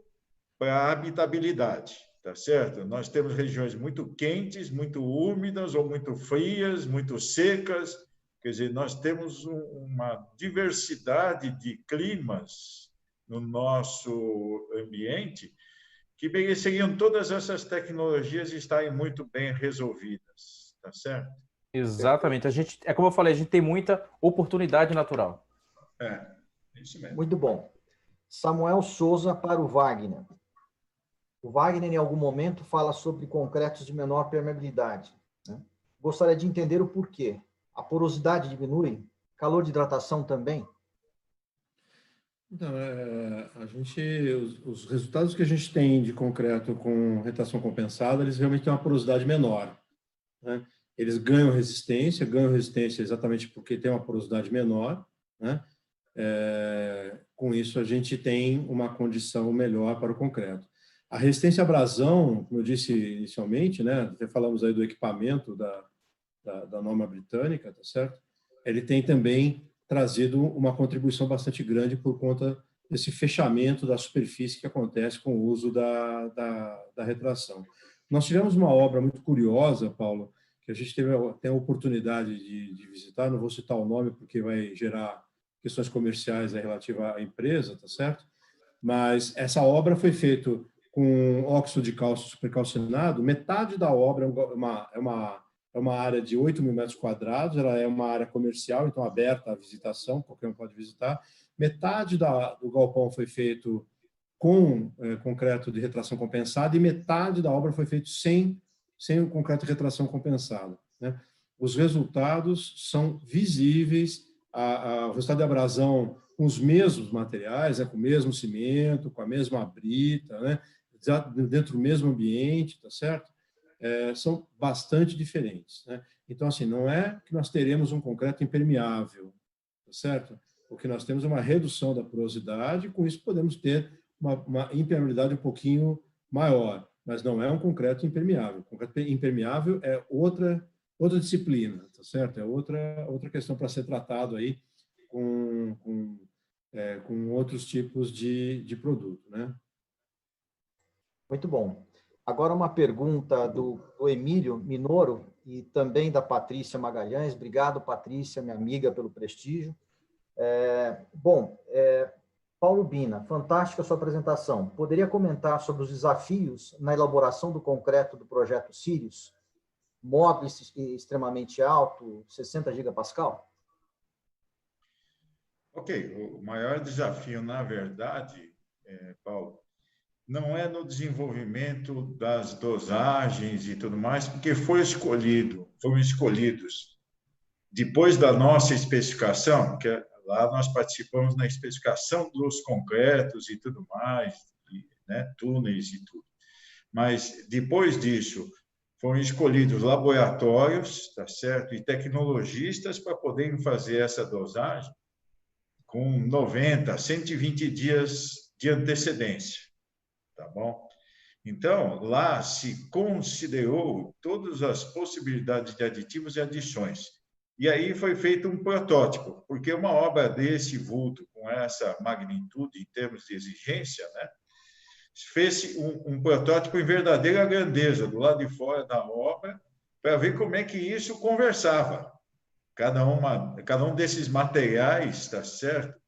para a habitabilidade, tá certo? Nós temos regiões muito quentes, muito úmidas ou muito frias, muito secas. Quer dizer, nós temos uma diversidade de climas no nosso ambiente que mereceriam todas essas tecnologias estarem muito bem resolvidas, tá certo? Exatamente. É como eu falei, a gente tem muita oportunidade natural. É isso mesmo. Muito bom. Samuel Souza para o Wagner. O Wagner, em algum momento, fala sobre concretos de menor permeabilidade, né? Gostaria de entender o porquê. A porosidade diminui? Calor de hidratação também? Então, os resultados que a gente tem de concreto com retração compensada, eles realmente têm uma porosidade menor, né? Eles ganham resistência exatamente porque tem uma porosidade menor, né? Com isso, a gente tem uma condição melhor para o concreto. A resistência à abrasão, como eu disse inicialmente, né? Até falamos aí do equipamento da norma britânica, tá certo? Ele tem também trazido uma contribuição bastante grande por conta desse fechamento da superfície que acontece com o uso da retração. Nós tivemos uma obra muito curiosa, Paulo, que a gente tem a oportunidade de visitar, não vou citar o nome porque vai gerar questões comerciais relativas à empresa, tá certo? Mas essa obra foi feita com óxido de cálcio supercalcinado. Metade da obra é uma área de 8 mil metros quadrados, ela é uma área comercial, então aberta à visitação, qualquer um pode visitar. Metade do galpão foi feito com concreto de retração compensada e metade da obra foi feito sem o concreto de retração compensada, né? Os resultados são visíveis, o resultado de abrasão com os mesmos materiais, com o mesmo cimento, com a mesma brita, né? Dentro do mesmo ambiente, tá certo? São bastante diferentes, né? Então, assim, não é que nós teremos um concreto impermeável, tá certo? O que nós temos é uma redução da porosidade, com isso podemos ter uma impermeabilidade um pouquinho maior, mas não é um concreto impermeável. O concreto impermeável é outra disciplina, tá certo? É outra questão para ser tratado aí com outros tipos de produto, né? Muito bom. Agora uma pergunta do Emílio Minoro e também da Patrícia Magalhães. Obrigado, Patrícia, minha amiga, pelo prestígio. Paulo Bina, fantástica a sua apresentação. Poderia comentar sobre os desafios na elaboração do concreto do projeto Sirius? Módulo extremamente alto, 60 gigapascal? Ok, o maior desafio, na verdade, Paulo, não é no desenvolvimento das dosagens e tudo mais, porque foram escolhidos depois da nossa especificação, que lá nós participamos na especificação dos concretos e tudo mais, né, túneis e tudo. Mas depois disso, foram escolhidos laboratórios, tá certo, e tecnologistas para poderem fazer essa dosagem com 90, 120 dias de antecedência, tá bom? Então, lá se considerou todas as possibilidades de aditivos e adições. E aí foi feito um protótipo, porque uma obra desse vulto, com essa magnitude em termos de exigência, né, fez-se um protótipo em verdadeira grandeza, do lado de fora da obra, para ver como é que isso conversava. Cada um desses materiais, está certo?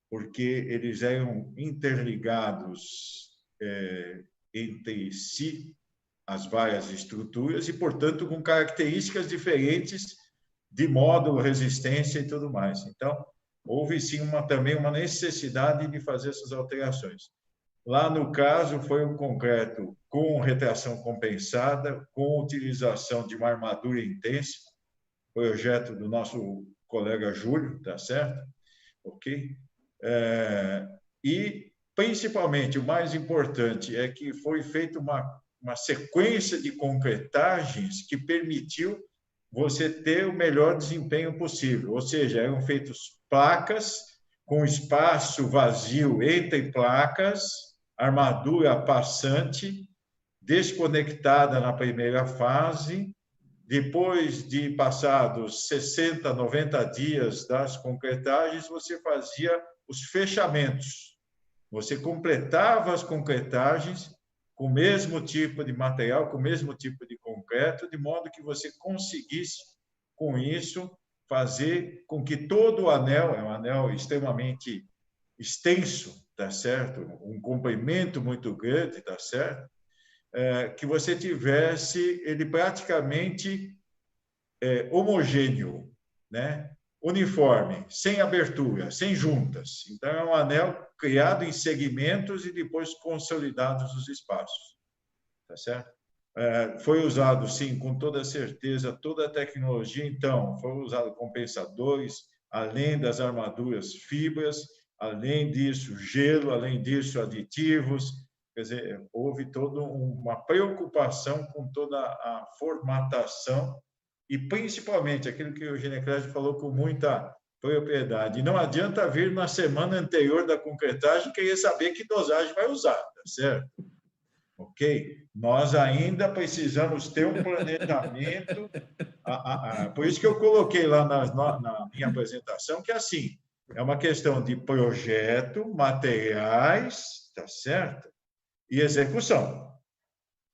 Porque eles eram interligados entre si, as várias estruturas, e, portanto, com características diferentes de módulo, resistência e tudo mais. Então, houve, sim, também uma necessidade de fazer essas alterações. Lá, no caso, foi um concreto com retração compensada, com utilização de uma armadura intensa, projeto do nosso colega Júlio, tá certo? Ok? E, principalmente, o mais importante é que foi feita uma sequência de concretagens que permitiu você ter o melhor desempenho possível. Ou seja, eram feitas placas com espaço vazio entre placas, armadura passante, desconectada na primeira fase. Depois de passados 60, 90 dias das concretagens, você fazia os fechamentos. Você completava as concretagens com o mesmo tipo de material, com o mesmo tipo de concreto, de modo que você conseguisse, com isso, fazer com que todo o anel, é um anel extremamente extenso, tá certo? Um comprimento muito grande, tá certo? Que você tivesse ele praticamente homogêneo, né? Uniforme, sem abertura, sem juntas. Então, é um anel criado em segmentos e depois consolidados os espaços. Tá certo? Foi usado, sim, com toda certeza, toda a tecnologia. Então, foram usados compensadores, além das armaduras, fibras, além disso, gelo, além disso, aditivos. Quer dizer, houve toda uma preocupação com toda a formatação e, principalmente, aquilo que o Gineclésio falou com muita propriedade. Não adianta vir na semana anterior da concretagem e querer saber que dosagem vai usar, tá certo? Ok? Nós ainda precisamos ter um planejamento. Por isso que eu coloquei lá na minha apresentação que, assim, é uma questão de projeto, materiais, tá certo? E execução.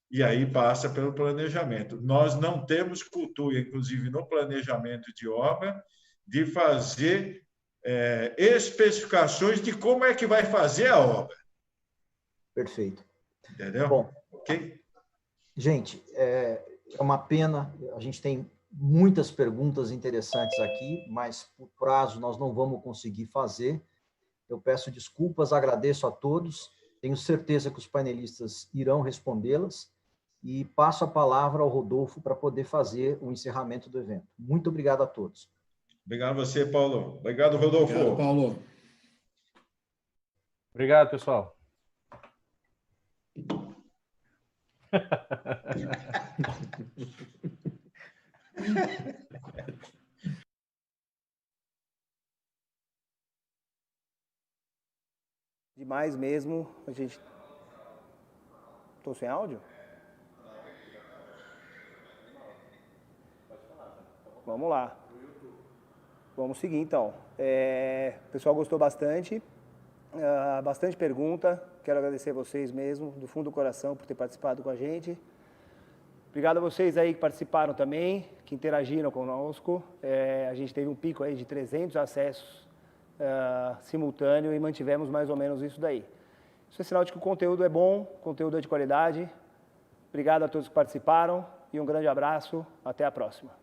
E aí passa pelo planejamento. Nós não temos cultura, inclusive no planejamento de obra, de fazer especificações de como é que vai fazer a obra. Perfeito. Entendeu? Bom, ok? Gente, é uma pena, a gente tem muitas perguntas interessantes aqui, mas por prazo nós não vamos conseguir fazer. Eu peço desculpas, agradeço a todos, tenho certeza que os painelistas irão respondê-las e passo a palavra ao Rodolfo para poder fazer o encerramento do evento. Muito obrigado a todos. Obrigado a você, Paulo. Obrigado, Rodolfo. Obrigado, Paulo. Obrigado, pessoal. Demais mesmo. A gente... Estou sem áudio? Vamos lá. Vamos seguir, então. O pessoal gostou bastante. Bastante pergunta. Quero agradecer a vocês mesmo, do fundo do coração, por ter participado com a gente. Obrigado a vocês aí que participaram também, que interagiram conosco. A gente teve um pico aí de 300 acessos simultâneo e mantivemos mais ou menos isso daí. Isso é sinal de que o conteúdo é bom, o conteúdo é de qualidade. Obrigado a todos que participaram e um grande abraço. Até a próxima.